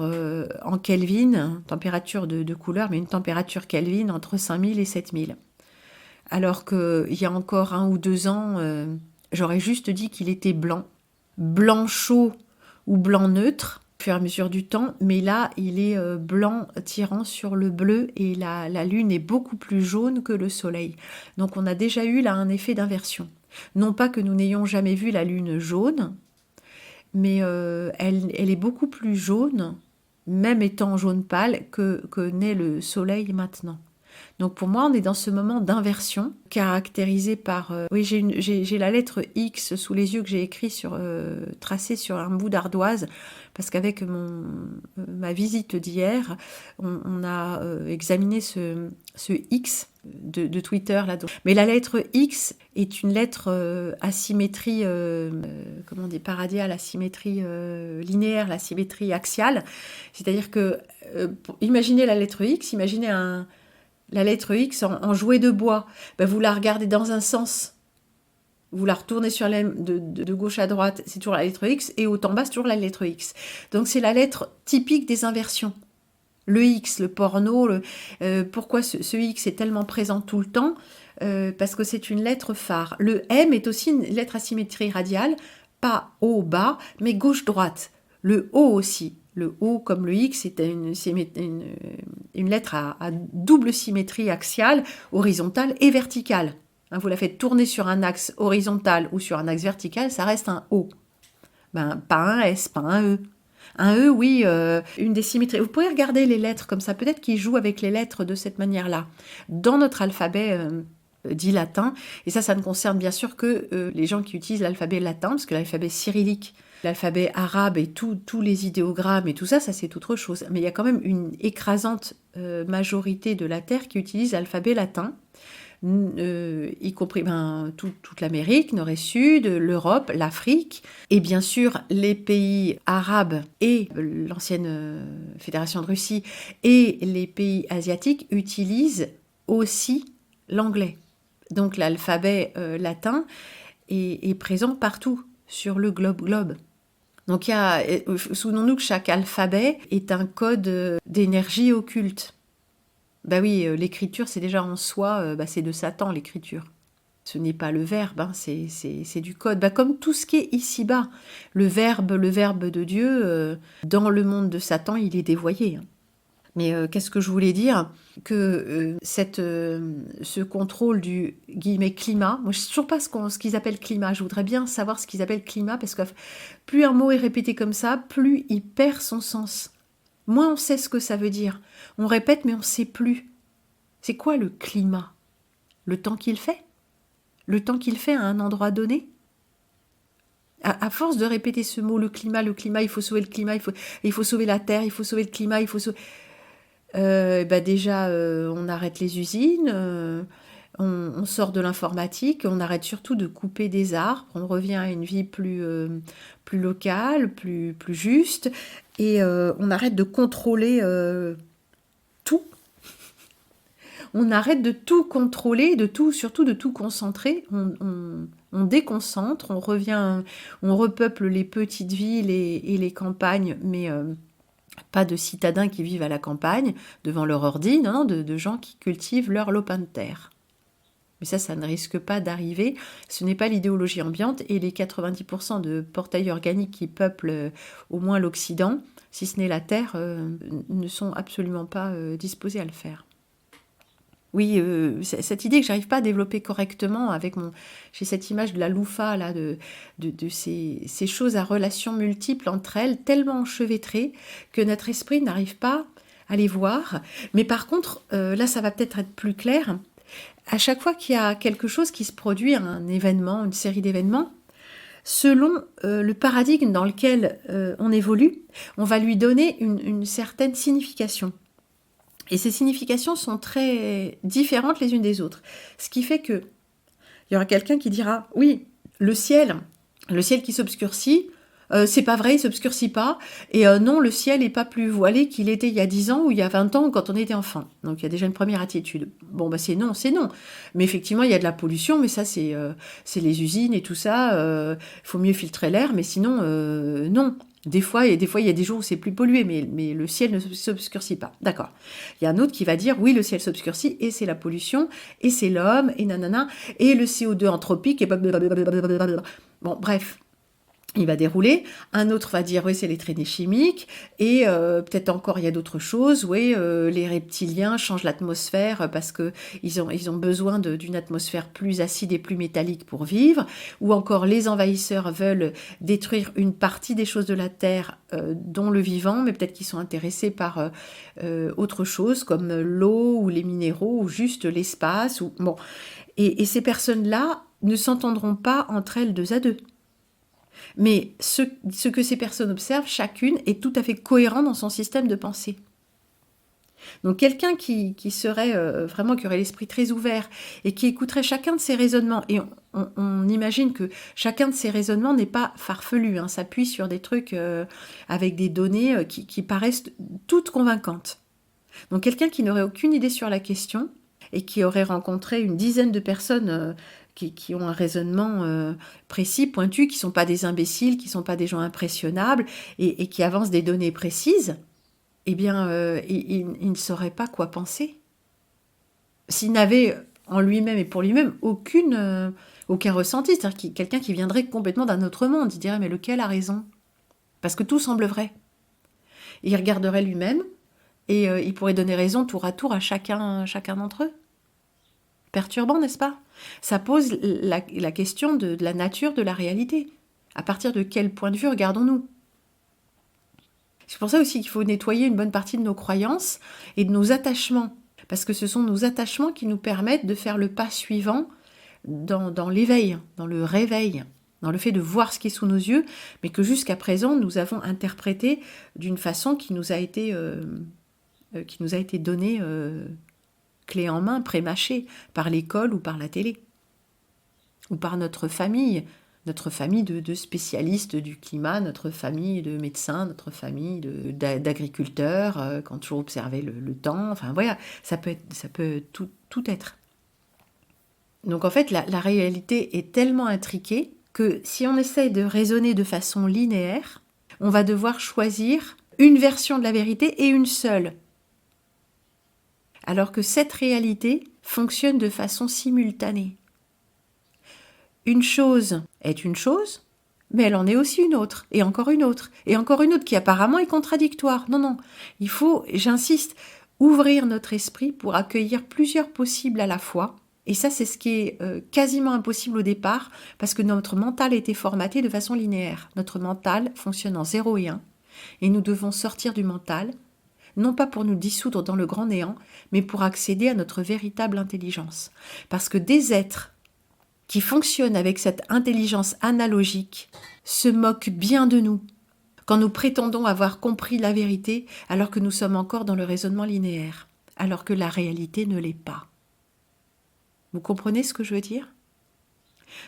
en Kelvin, température de couleur, mais une température Kelvin entre 5000 et 7000. Alors qu'il y a encore 1 ou 2 ans, j'aurais juste dit qu'il était blanc chaud ou blanc neutre, au fur et à mesure du temps, mais là, il est blanc tirant sur le bleu et la lune est beaucoup plus jaune que le soleil. Donc on a déjà eu là un effet d'inversion. Non pas que nous n'ayons jamais vu la lune jaune, mais elle est beaucoup plus jaune, même étant jaune pâle, que n'est le soleil maintenant. Donc pour moi, on est dans ce moment d'inversion caractérisé par... oui, j'ai la lettre X sous les yeux que j'ai écrit tracée sur un bout d'ardoise, parce qu'avec ma visite d'hier, on a examiné ce X de Twitter. Là. Mais la lettre X est une lettre à symétrie, comment on dit, paradiale, à symétrie linéaire, la symétrie axiale. C'est-à-dire que, imaginez la lettre X, imaginez la lettre X en jouet de bois, ben vous la regardez dans un sens, vous la retournez de gauche à droite, c'est toujours la lettre X, et haut en bas, c'est toujours la lettre X. Donc c'est la lettre typique des inversions. Le X, le porno, pourquoi ce X est tellement présent tout le temps parce que c'est une lettre phare. Le M est aussi une lettre à symétrie radiale, pas haut-bas, mais gauche-droite. Le O aussi. Le O comme le X, c'est une lettre à double symétrie axiale, horizontale et verticale. Vous la faites tourner sur un axe horizontal ou sur un axe vertical, ça reste un O. Pas un S, pas un E. Un E, oui, une des symétries. Vous pouvez regarder les lettres comme ça, peut-être qu'ils jouent avec les lettres de cette manière-là. Dans notre alphabet dit latin, et ça ne concerne bien sûr que les gens qui utilisent l'alphabet latin, parce que l'alphabet cyrillique, l'alphabet arabe et tous les idéogrammes et tout ça, c'est autre chose. Mais il y a quand même une écrasante majorité de la Terre qui utilise l'alphabet latin, y compris toute l'Amérique, Nord et Sud, l'Europe, l'Afrique, et bien sûr les pays arabes et l'ancienne Fédération de Russie et les pays asiatiques utilisent aussi l'anglais. Donc l'alphabet latin est présent partout sur le globe. Donc souvenons-nous que chaque alphabet est un code d'énergie occulte. Oui, l'écriture, c'est déjà en soi, c'est de Satan, l'écriture. Ce n'est pas le verbe, c'est du code. Comme tout ce qui est ici-bas. Le verbe de Dieu, dans le monde de Satan, il est dévoyé. Mais qu'est-ce que je voulais dire ? Que ce contrôle du guillemets climat, moi je ne sais toujours pas ce qu'ils appellent climat, je voudrais bien savoir ce qu'ils appellent climat, parce que plus un mot est répété comme ça, plus il perd son sens. Moins on sait ce que ça veut dire. On répète, mais on ne sait plus. C'est quoi le climat ? Le temps qu'il fait ? Le temps qu'il fait à un endroit donné ? À force de répéter ce mot, le climat, il faut sauver le climat, il faut sauver la terre, il faut sauver le climat, il faut sauver... déjà, on arrête les usines, on sort de l'informatique, on arrête surtout de couper des arbres, on revient à une vie plus locale, plus juste, et on arrête de contrôler tout. On arrête de tout contrôler, surtout de tout concentrer. On déconcentre, on repeuple les petites villes et les campagnes, mais pas de citadins qui vivent à la campagne devant leur ordi, non, de gens qui cultivent leur lopin de terre. Mais ça ne risque pas d'arriver. Ce n'est pas l'idéologie ambiante, et les 90% de portails organiques qui peuplent au moins l'Occident, si ce n'est la Terre, ne sont absolument pas disposés à le faire. Oui, cette idée que j'arrive pas à développer correctement avec mon... J'ai cette image de la loufa, là, de ces choses à relations multiples entre elles, tellement enchevêtrées que notre esprit n'arrive pas à les voir. Mais par contre, là, ça va peut-être être plus clair. À chaque fois qu'il y a quelque chose qui se produit, un événement, une série d'événements, selon le paradigme dans lequel on évolue, on va lui donner une certaine signification. Et ces significations sont très différentes les unes des autres. Ce qui fait que il y aura quelqu'un qui dira oui, le ciel qui s'obscurcit, c'est pas vrai, il s'obscurcit pas. Et non, le ciel n'est pas plus voilé qu'il était il y a 10 ans ou il y a 20 ans quand on était enfant. Donc il y a déjà une première attitude. Bon, bah c'est non, c'est non. Mais effectivement, il y a de la pollution, mais ça, c'est les usines et tout ça. Il faut mieux filtrer l'air, mais sinon, non. Des fois, il y a des jours où c'est plus pollué, mais le ciel ne s'obscurcit pas. D'accord. Il y a un autre qui va dire, oui, le ciel s'obscurcit, et c'est la pollution, et c'est l'homme, et nanana, et le CO2 anthropique, et blablabla. Bon, bref. Il va dérouler. Un autre va dire, oui, c'est les traînées chimiques. Et peut-être encore, il y a d'autres choses. Oui, les reptiliens changent l'atmosphère parce qu'ils ont besoin d'une atmosphère plus acide et plus métallique pour vivre. Ou encore, les envahisseurs veulent détruire une partie des choses de la Terre, dont le vivant, mais peut-être qu'ils sont intéressés par autre chose, comme l'eau ou les minéraux ou juste l'espace. Bon. Et ces personnes-là ne s'entendront pas entre elles deux à deux. Mais ce que ces personnes observent, chacune est tout à fait cohérent dans son système de pensée. Donc quelqu'un qui serait vraiment, qui aurait l'esprit très ouvert et qui écouterait chacun de ces raisonnements, et on imagine que chacun de ces raisonnements n'est pas farfelu, hein, s'appuie sur des trucs avec des données qui paraissent toutes convaincantes. Donc quelqu'un qui n'aurait aucune idée sur la question et qui aurait rencontré une dizaine de personnes qui ont un raisonnement précis, pointu, qui ne sont pas des imbéciles, qui ne sont pas des gens impressionnables et qui avancent des données précises, eh bien, il ne saurait pas quoi penser. S'il n'avait en lui-même et pour lui-même aucun ressenti, c'est-à-dire quelqu'un qui viendrait complètement d'un autre monde, il dirait, mais lequel a raison? Parce que tout semble vrai. Et il regarderait lui-même et il pourrait donner raison tour à chacun d'entre eux. Perturbant, n'est-ce pas? Ça pose la question de la nature de la réalité. À partir de quel point de vue regardons-nous? C'est pour ça aussi qu'il faut nettoyer une bonne partie de nos croyances et de nos attachements. Parce que ce sont nos attachements qui nous permettent de faire le pas suivant dans l'éveil, dans le réveil, dans le fait de voir ce qui est sous nos yeux, mais que jusqu'à présent, nous avons interprété d'une façon qui nous a été donnée clé en main, prémâchée, par l'école ou par la télé, ou par notre famille de spécialistes du climat, notre famille de médecins, notre famille d'agriculteurs, qui ont toujours observé le temps, enfin voilà, ça peut tout être. Donc en fait, la réalité est tellement intriquée que si on essaye de raisonner de façon linéaire, on va devoir choisir une version de la vérité et une seule. Alors que cette réalité fonctionne de façon simultanée. Une chose est une chose, mais elle en est aussi une autre, et encore une autre, qui apparemment est contradictoire. Non, il faut, j'insiste, ouvrir notre esprit pour accueillir plusieurs possibles à la fois. Et ça, c'est ce qui est quasiment impossible au départ, parce que notre mental a été formaté de façon linéaire. Notre mental fonctionne en 0 et 1, et nous devons sortir du mental, non pas pour nous dissoudre dans le grand néant, mais pour accéder à notre véritable intelligence. Parce que des êtres qui fonctionnent avec cette intelligence analogique se moquent bien de nous, quand nous prétendons avoir compris la vérité alors que nous sommes encore dans le raisonnement linéaire, alors que la réalité ne l'est pas. Vous comprenez ce que je veux dire?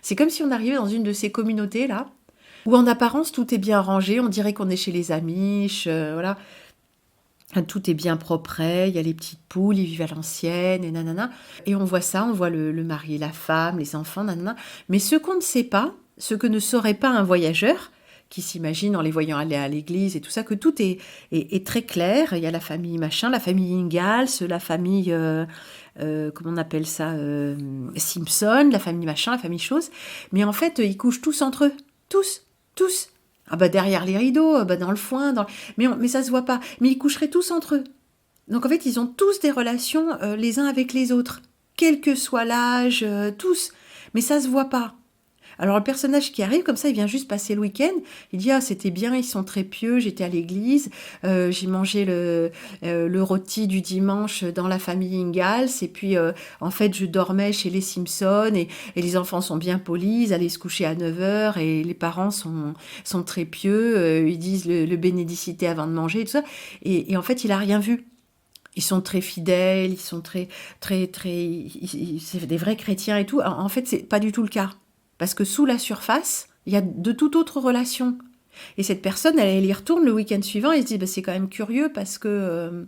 C'est comme si on arrivait dans une de ces communautés-là, où en apparence tout est bien rangé, on dirait qu'on est chez les Amish, voilà. Tout est bien propre, il y a les petites poules, ils vivent à l'ancienne, et nanana. Et on voit ça, on voit le mari et la femme, les enfants, nanana. Mais ce qu'on ne sait pas, ce que ne saurait pas un voyageur, qui s'imagine en les voyant aller à l'église et tout ça, que tout est très clair. Il y a la famille machin, la famille Ingalls, la famille, comment on appelle ça, Simpson, la famille machin, la famille chose. Mais en fait, ils couchent tous entre eux. Tous. Ah bah derrière les rideaux, dans le foin, mais ça se voit pas. Mais ils coucheraient tous entre eux. Donc en fait, ils ont tous des relations les uns avec les autres, quel que soit l'âge, tous. Mais ça se voit pas. Alors le personnage qui arrive comme ça, il vient juste passer le week-end. Il dit ah c'était bien, ils sont très pieux. J'étais à l'église, j'ai mangé le rôti du dimanche dans la famille Ingalls et puis en fait je dormais chez les Simpson et les enfants sont bien polis, ils allaient se coucher à 9 heures et les parents sont très pieux. Ils disent le bénédicité avant de manger et tout ça. Et en fait il a rien vu. Ils sont très fidèles, ils sont c'est des vrais chrétiens et tout. En fait, c'est pas du tout le cas. Parce que sous la surface, il y a de toute autre relation. Et cette personne, elle y retourne le week-end suivant et se dit, bah, c'est quand même curieux parce que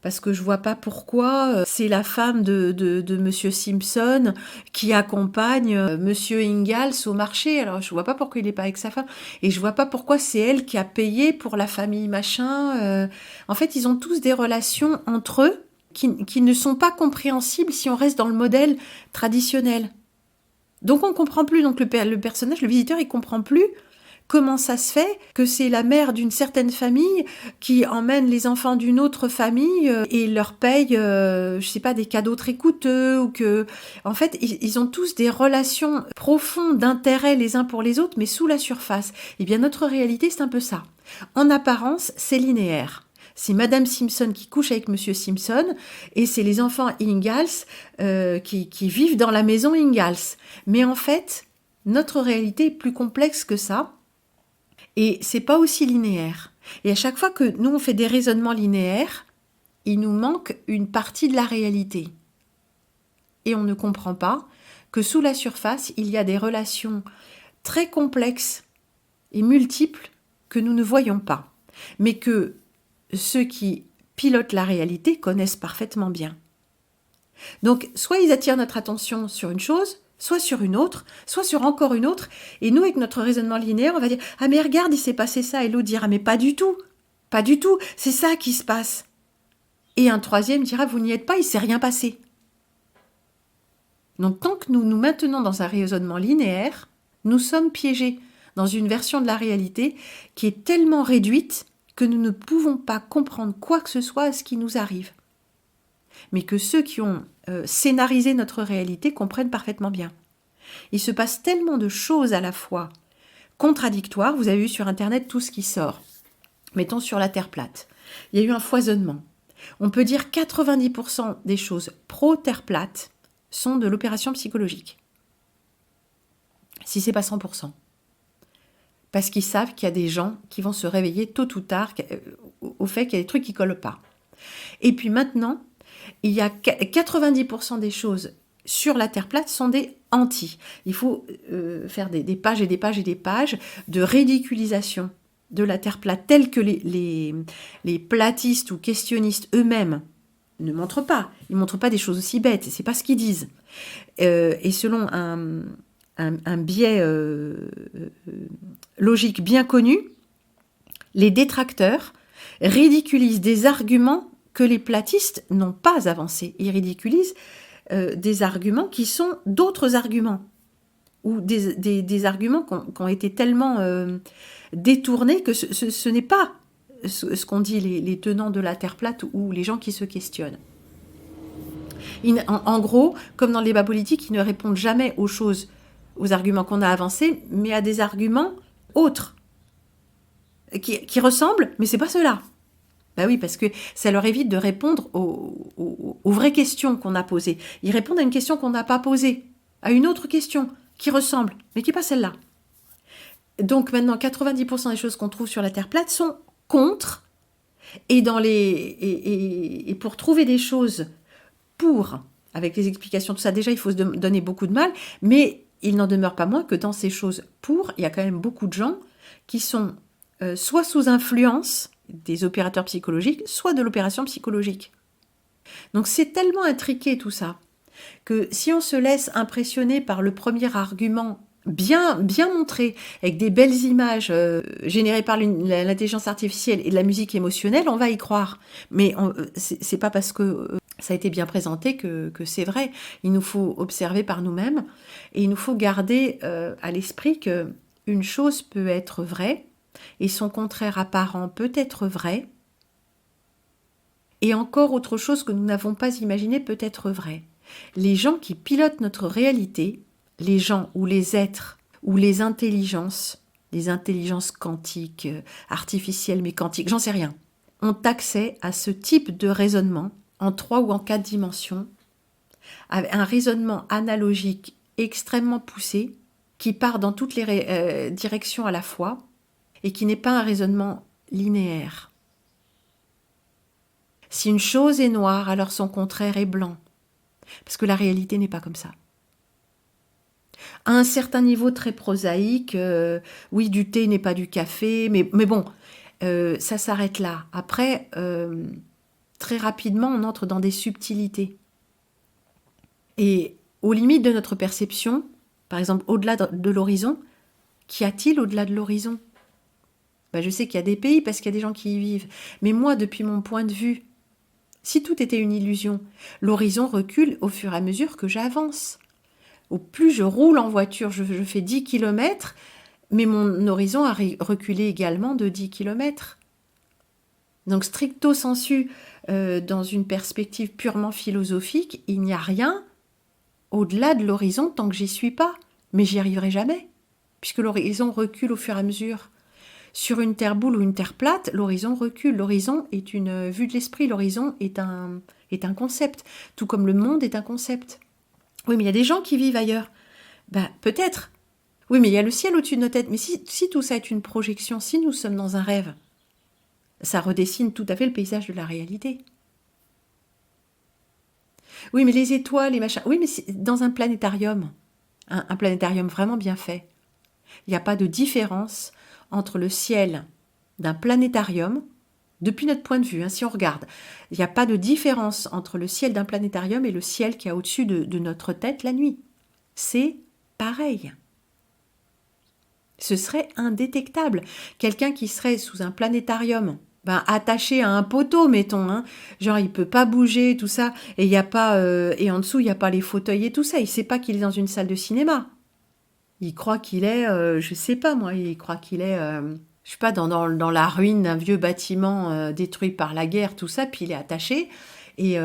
je vois pas pourquoi c'est la femme de Monsieur Simpson qui accompagne Monsieur Ingalls au marché. Alors je vois pas pourquoi il est pas avec sa femme et je vois pas pourquoi c'est elle qui a payé pour la famille machin. En fait, ils ont tous des relations entre eux qui ne sont pas compréhensibles si on reste dans le modèle traditionnel. Donc on comprend plus. Donc le personnage, le visiteur, il comprend plus. Comment ça se fait que c'est la mère d'une certaine famille qui emmène les enfants d'une autre famille et leur paye, je sais pas, des cadeaux très coûteux ou que, en fait, ils ont tous des relations profondes d'intérêt les uns pour les autres, mais sous la surface. Eh bien, notre réalité, c'est un peu ça. En apparence, c'est linéaire. C'est Madame Simpson qui couche avec Monsieur Simpson et c'est les enfants Ingalls qui vivent dans la maison Ingalls. Mais en fait, notre réalité est plus complexe que ça. Et c'est pas aussi linéaire. Et à chaque fois que nous on fait des raisonnements linéaires, il nous manque une partie de la réalité. Et on ne comprend pas que sous la surface, il y a des relations très complexes et multiples que nous ne voyons pas, mais que ceux qui pilotent la réalité connaissent parfaitement bien. Donc, soit ils attirent notre attention sur une chose, soit sur une autre, soit sur encore une autre. Et nous, avec notre raisonnement linéaire, on va dire « Ah mais regarde, il s'est passé ça ». Et l'autre dira « Mais pas du tout, pas du tout, c'est ça qui se passe ». Et un troisième dira « Vous n'y êtes pas, il ne s'est rien passé ». Donc tant que nous nous maintenons dans un raisonnement linéaire, nous sommes piégés dans une version de la réalité qui est tellement réduite que nous ne pouvons pas comprendre quoi que ce soit à ce qui nous arrive. Mais que ceux qui ont scénarisé notre réalité comprennent parfaitement bien. Il se passe tellement de choses à la fois contradictoires. Vous avez vu sur Internet tout ce qui sort. Mettons sur la Terre plate. Il y a eu un foisonnement. On peut dire 90% des choses pro-Terre plate sont de l'opération psychologique. Si c'est pas 100%. Parce qu'ils savent qu'il y a des gens qui vont se réveiller tôt ou tard au fait qu'il y a des trucs qui collent pas. Et puis maintenant, il y a 90% des choses sur la Terre plate sont des anti. Il faut faire des pages et des pages et des pages de ridiculisation de la Terre plate telle que les platistes ou questionnistes eux-mêmes ne montrent pas. Ils ne montrent pas des choses aussi bêtes. C'est pas ce qu'ils disent. Et selon un biais logique bien connu, les détracteurs ridiculisent des arguments que les platistes n'ont pas avancés. Ils ridiculisent des arguments qui sont d'autres arguments, ou des arguments qui ont été tellement détournés que ce n'est pas ce qu'ont dit les tenants de la Terre plate ou les gens qui se questionnent. En gros, comme dans le débat politique, ils ne répondent jamais aux arguments qu'on a avancés, mais à des arguments autres, qui ressemblent, mais c'est pas cela. Ben oui, parce que ça leur évite de répondre aux vraies questions qu'on a posées. Ils répondent à une question qu'on n'a pas posée, à une autre question qui ressemble, mais qui n'est pas celle-là. Donc maintenant, 90% des choses qu'on trouve sur la Terre plate sont contre, et pour trouver des choses pour, avec les explications, tout ça, déjà il faut se donner beaucoup de mal, mais il n'en demeure pas moins que dans ces choses pour, il y a quand même beaucoup de gens qui sont soit sous influence des opérateurs psychologiques, soit de l'opération psychologique. Donc c'est tellement intriqué tout ça, que si on se laisse impressionner par le premier argument bien montré, avec des belles images générées par l'intelligence artificielle et de la musique émotionnelle, on va y croire. Mais c'est pas parce que ça a été bien présenté que c'est vrai. Il nous faut observer par nous-mêmes et il nous faut garder à l'esprit qu'une chose peut être vraie et son contraire apparent peut être vrai. Et encore autre chose que nous n'avons pas imaginé peut être vrai. Les gens qui pilotent notre réalité, les gens ou les êtres ou les intelligences quantiques, artificielles mais quantiques, j'en sais rien, ont accès à ce type de raisonnement en 3 ou en 4 dimensions, un raisonnement analogique extrêmement poussé qui part dans toutes les directions à la fois et qui n'est pas un raisonnement linéaire. Si une chose est noire, alors son contraire est blanc. Parce que la réalité n'est pas comme ça. À un certain niveau très prosaïque, oui, du thé n'est pas du café, mais bon, ça s'arrête là. Après, très rapidement, on entre dans des subtilités. Et aux limites de notre perception, par exemple, au-delà de l'horizon, qu'y a-t-il au-delà de l'horizon ? Je sais qu'il y a des pays parce qu'il y a des gens qui y vivent. Mais moi, depuis mon point de vue, si tout était une illusion, l'horizon recule au fur et à mesure que j'avance. Au plus je roule en voiture, je fais 10 km, mais mon horizon a reculé également de 10 km. Donc stricto sensu, dans une perspective purement philosophique, il n'y a rien au-delà de l'horizon tant que j'y suis pas. Mais j'y arriverai jamais, puisque l'horizon recule au fur et à mesure. Sur une terre boule ou une terre plate, l'horizon recule. L'horizon est une vue de l'esprit. L'horizon est un concept, tout comme le monde est un concept. Oui, mais il y a des gens qui vivent ailleurs. Peut-être. Oui, mais il y a le ciel au-dessus de nos têtes. Mais si tout ça est une projection, si nous sommes dans un rêve, ça redessine tout à fait le paysage de la réalité. Oui, mais les étoiles, les machins... Oui, mais c'est dans un planétarium, un planétarium vraiment bien fait, il n'y a pas de différence entre le ciel d'un planétarium, depuis notre point de vue, si on regarde, il n'y a pas de différence entre le ciel d'un planétarium et le ciel qui est au-dessus de notre tête la nuit. C'est pareil. Ce serait indétectable. Quelqu'un qui serait sous un planétarium, attaché à un poteau, mettons, genre il peut pas bouger, tout ça, et il y a pas, et en dessous il y a pas les fauteuils et tout ça. Il sait pas qu'il est dans une salle de cinéma. Il croit qu'il est, je sais pas moi, il croit qu'il est, je sais pas, dans la ruine d'un vieux bâtiment détruit par la guerre, tout ça, puis il est attaché. Et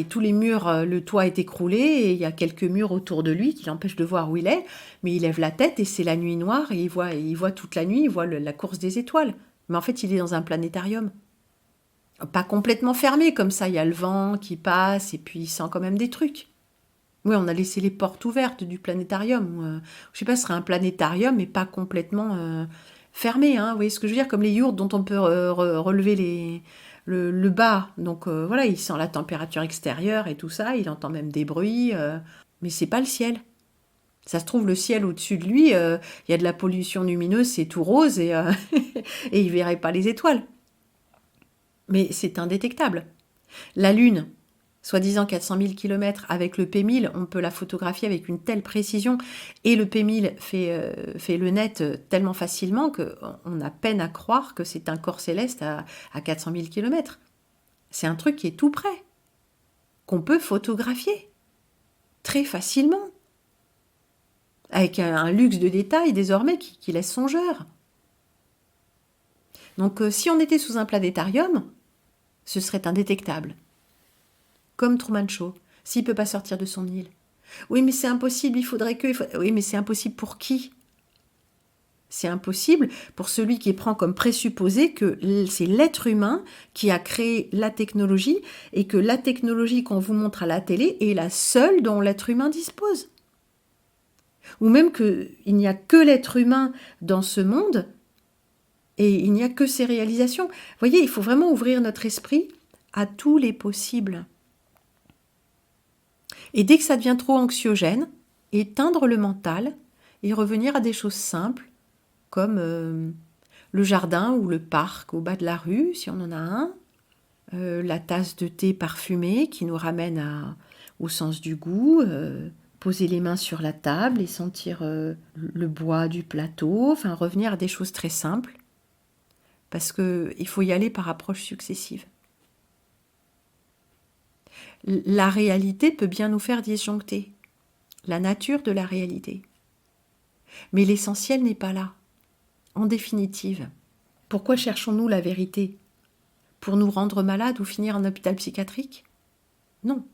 tous les murs, le toit est écroulé, et il y a quelques murs autour de lui qui l'empêchent de voir où il est, mais il lève la tête et c'est la nuit noire, et il voit toute la nuit, il voit la course des étoiles. Mais en fait, il est dans un planétarium. Pas complètement fermé, comme ça, il y a le vent qui passe, et puis il sent quand même des trucs. Oui, on a laissé les portes ouvertes du planétarium. Je sais pas, ce serait un planétarium, mais pas complètement fermé. Vous voyez ce que je veux dire ? Comme les yourtes dont on peut relever le bas. Donc voilà, il sent la température extérieure et tout ça. Il entend même des bruits. Mais c'est pas le ciel. Ça se trouve, le ciel au-dessus de lui, il y a de la pollution lumineuse, c'est tout rose et, et il verrait pas les étoiles. Mais c'est indétectable. La Lune, soi-disant 400 000 km, avec le P1000, on peut la photographier avec une telle précision, et le P1000 fait le net tellement facilement qu'on a peine à croire que c'est un corps céleste à 400 000 km. C'est un truc qui est tout près, qu'on peut photographier très facilement, avec un luxe de détails désormais qui laisse songeur. Donc si on était sous un planétarium, ce serait indétectable. Comme Truman Show, s'il ne peut pas sortir de son île. Oui, mais c'est impossible, il faudrait que... Oui, mais c'est impossible pour qui ? C'est impossible pour celui qui prend comme présupposé que c'est l'être humain qui a créé la technologie et que la technologie qu'on vous montre à la télé est la seule dont l'être humain dispose. Ou même qu'il n'y a que l'être humain dans ce monde et il n'y a que ses réalisations. Vous voyez, il faut vraiment ouvrir notre esprit à tous les possibles. Et dès que ça devient trop anxiogène, éteindre le mental et revenir à des choses simples, comme le jardin ou le parc au bas de la rue, si on en a un, la tasse de thé parfumée qui nous ramène au sens du goût, poser les mains sur la table et sentir le bois du plateau, enfin revenir à des choses très simples, parce qu'il faut y aller par approches successives. La réalité peut bien nous faire disjoncter, la nature de la réalité. Mais l'essentiel n'est pas là. En définitive, pourquoi cherchons-nous la vérité ? pour nous rendre malades ou finir en hôpital psychiatrique? Non.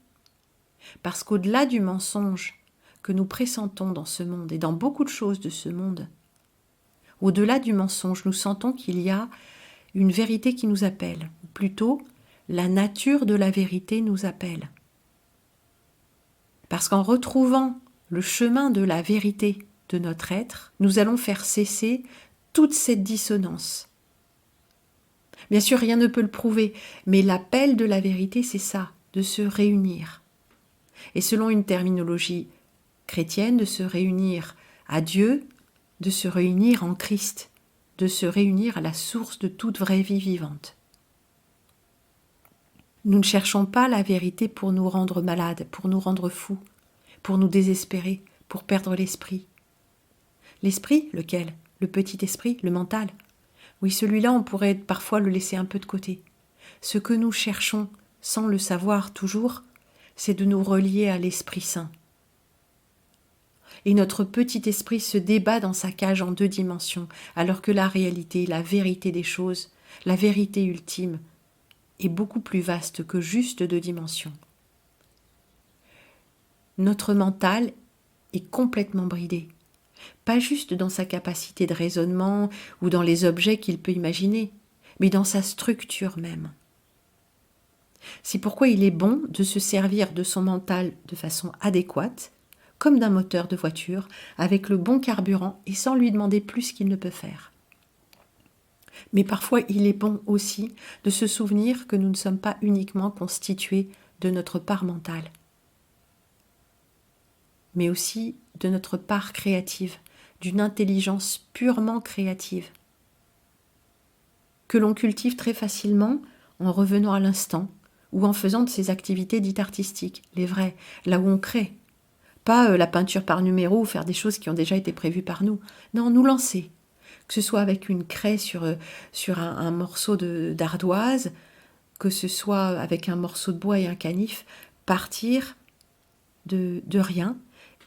Parce qu'au-delà du mensonge que nous pressentons dans ce monde et dans beaucoup de choses de ce monde, au-delà du mensonge, nous sentons qu'il y a une vérité qui nous appelle, ou plutôt la nature de la vérité nous appelle. Parce qu'en retrouvant le chemin de la vérité de notre être, nous allons faire cesser toute cette dissonance. Bien sûr, rien ne peut le prouver, mais l'appel de la vérité, c'est ça, de se réunir. Et selon une terminologie chrétienne, de se réunir à Dieu, de se réunir en Christ, de se réunir à la source de toute vraie vie vivante. Nous ne cherchons pas la vérité pour nous rendre malades, pour nous rendre fous, pour nous désespérer, pour perdre l'esprit. L'esprit, lequel? Le petit esprit, le mental. Oui, celui-là, on pourrait parfois le laisser un peu de côté. Ce que nous cherchons, sans le savoir toujours, c'est de nous relier à l'Esprit Saint. Et notre petit esprit se débat dans sa cage en 2 dimensions, alors que la réalité, la vérité des choses, la vérité ultime, est beaucoup plus vaste que juste 2 dimensions. Notre mental est complètement bridé, pas juste dans sa capacité de raisonnement ou dans les objets qu'il peut imaginer, mais dans sa structure même. C'est pourquoi il est bon de se servir de son mental de façon adéquate, comme d'un moteur de voiture, avec le bon carburant et sans lui demander plus qu'il ne peut faire. Mais parfois, il est bon aussi de se souvenir que nous ne sommes pas uniquement constitués de notre part mentale, mais aussi de notre part créative, d'une intelligence purement créative, que l'on cultive très facilement en revenant à l'instant ou en faisant de ces activités dites artistiques, les vraies, là où on crée. Pas la peinture par numéro ou faire des choses qui ont déjà été prévues par nous. Non, nous lancer. Que ce soit avec une craie sur un morceau d'ardoise, que ce soit avec un morceau de bois et un canif, partir de rien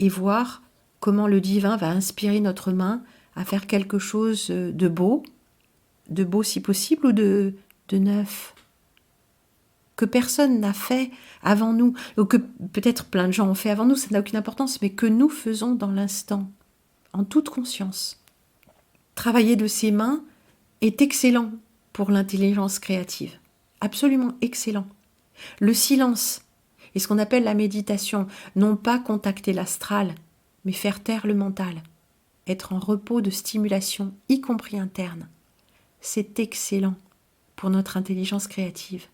et voir comment le divin va inspirer notre main à faire quelque chose de beau si possible ou de neuf, que personne n'a fait avant nous, ou que peut-être plein de gens ont fait avant nous, ça n'a aucune importance, mais que nous faisons dans l'instant, en toute conscience. Travailler de ses mains est excellent pour l'intelligence créative, absolument excellent. Le silence est ce qu'on appelle la méditation, non pas contacter l'astral, mais faire taire le mental, être en repos de stimulation, y compris interne. C'est excellent pour notre intelligence créative.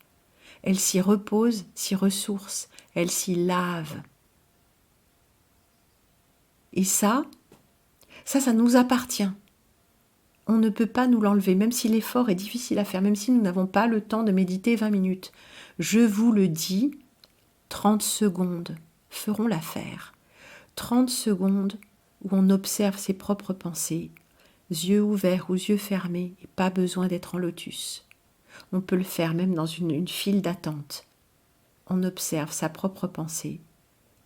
Elle s'y repose, s'y ressource, elle s'y lave. Et ça nous appartient. On ne peut pas nous l'enlever, même si l'effort est difficile à faire, même si nous n'avons pas le temps de méditer 20 minutes. Je vous le dis, 30 secondes feront l'affaire. 30 secondes où on observe ses propres pensées, yeux ouverts ou yeux fermés, et pas besoin d'être en lotus. On peut le faire même dans une file d'attente. On observe sa propre pensée.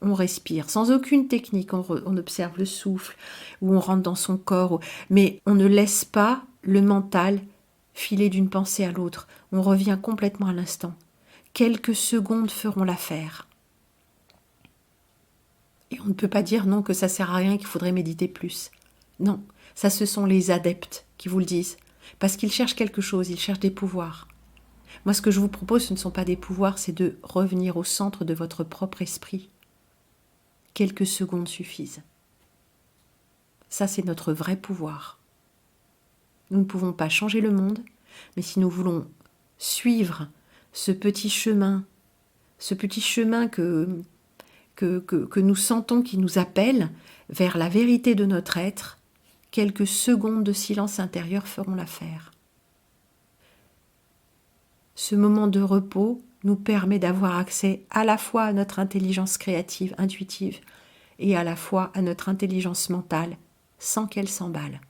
On respire sans aucune technique. On observe le souffle ou on rentre dans son corps. Mais on ne laisse pas le mental filer d'une pensée à l'autre. On revient complètement à l'instant. Quelques secondes feront l'affaire. Et on ne peut pas dire non que ça sert à rien, qu'il faudrait méditer plus. Non, ça ce sont les adeptes qui vous le disent. Parce qu'ils cherchent quelque chose, ils cherchent des pouvoirs. Moi, ce que je vous propose, ce ne sont pas des pouvoirs, c'est de revenir au centre de votre propre esprit. Quelques secondes suffisent. Ça, c'est notre vrai pouvoir. Nous ne pouvons pas changer le monde, mais si nous voulons suivre ce petit chemin que nous sentons qui nous appelle vers la vérité de notre être, quelques secondes de silence intérieur feront l'affaire. Ce moment de repos nous permet d'avoir accès à la fois à notre intelligence créative, intuitive, et à la fois à notre intelligence mentale, sans qu'elle s'emballe.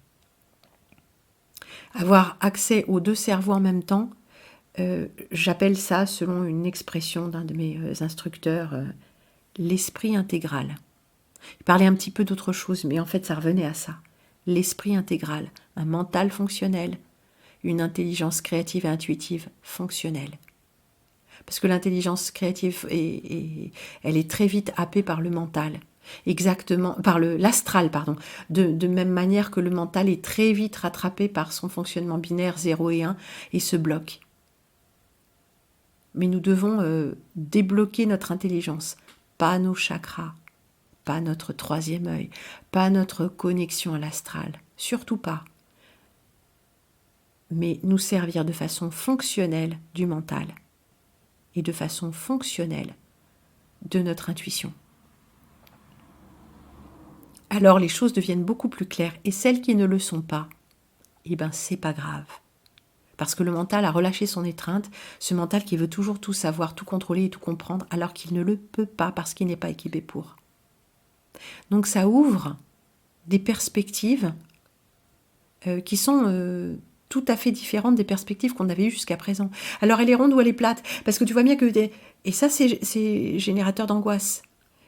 Avoir accès aux 2 cerveaux en même temps, j'appelle ça, selon une expression d'un de mes instructeurs, l'esprit intégral. Il parlait un petit peu d'autre chose, mais en fait ça revenait à ça. L'esprit intégral, un mental fonctionnel une intelligence créative et intuitive fonctionnelle. Parce que l'intelligence créative, elle est très vite happée par le mental. Exactement, par l'astral, pardon. De même manière que le mental est très vite rattrapé par son fonctionnement binaire 0 et 1 et se bloque. Mais nous devons débloquer notre intelligence, pas nos chakras, pas notre troisième œil, pas notre connexion à l'astral, surtout pas. Mais nous servir de façon fonctionnelle du mental et de façon fonctionnelle de notre intuition. Alors les choses deviennent beaucoup plus claires et celles qui ne le sont pas, c'est pas grave. Parce que le mental a relâché son étreinte, ce mental qui veut toujours tout savoir, tout contrôler et tout comprendre, alors qu'il ne le peut pas parce qu'il n'est pas équipé pour. Donc ça ouvre des perspectives qui sont tout à fait différentes des perspectives qu'on avait eues jusqu'à présent. Alors elle est ronde ou elle est plate? Parce que tu vois bien que... Et ça, c'est générateur d'angoisse.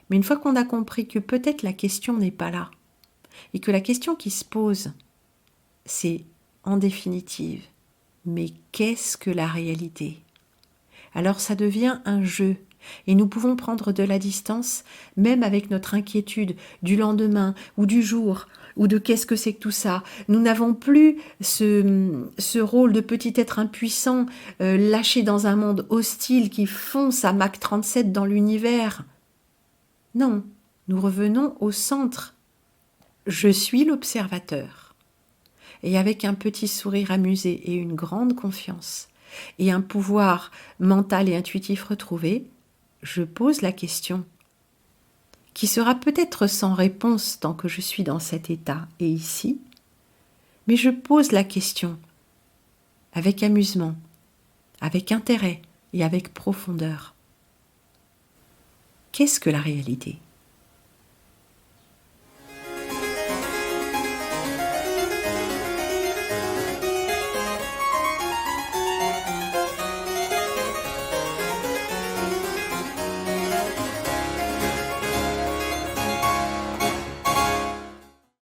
Mais une fois qu'on a compris que peut-être la question n'est pas là, et que la question qui se pose, c'est en définitive, mais qu'est-ce que la réalité? Alors ça devient un jeu. Et nous pouvons prendre de la distance, même avec notre inquiétude du lendemain ou du jour, ou de qu'est-ce que c'est que tout ça. Nous n'avons plus ce rôle de petit être impuissant, lâché dans un monde hostile qui fonce à Mach 37 dans l'univers. Non, nous revenons au centre. Je suis l'observateur. Et avec un petit sourire amusé et une grande confiance, et un pouvoir mental et intuitif retrouvé, je pose la question, qui sera peut-être sans réponse tant que je suis dans cet état et ici, mais je pose la question avec amusement, avec intérêt et avec profondeur. Qu'est-ce que la réalité ?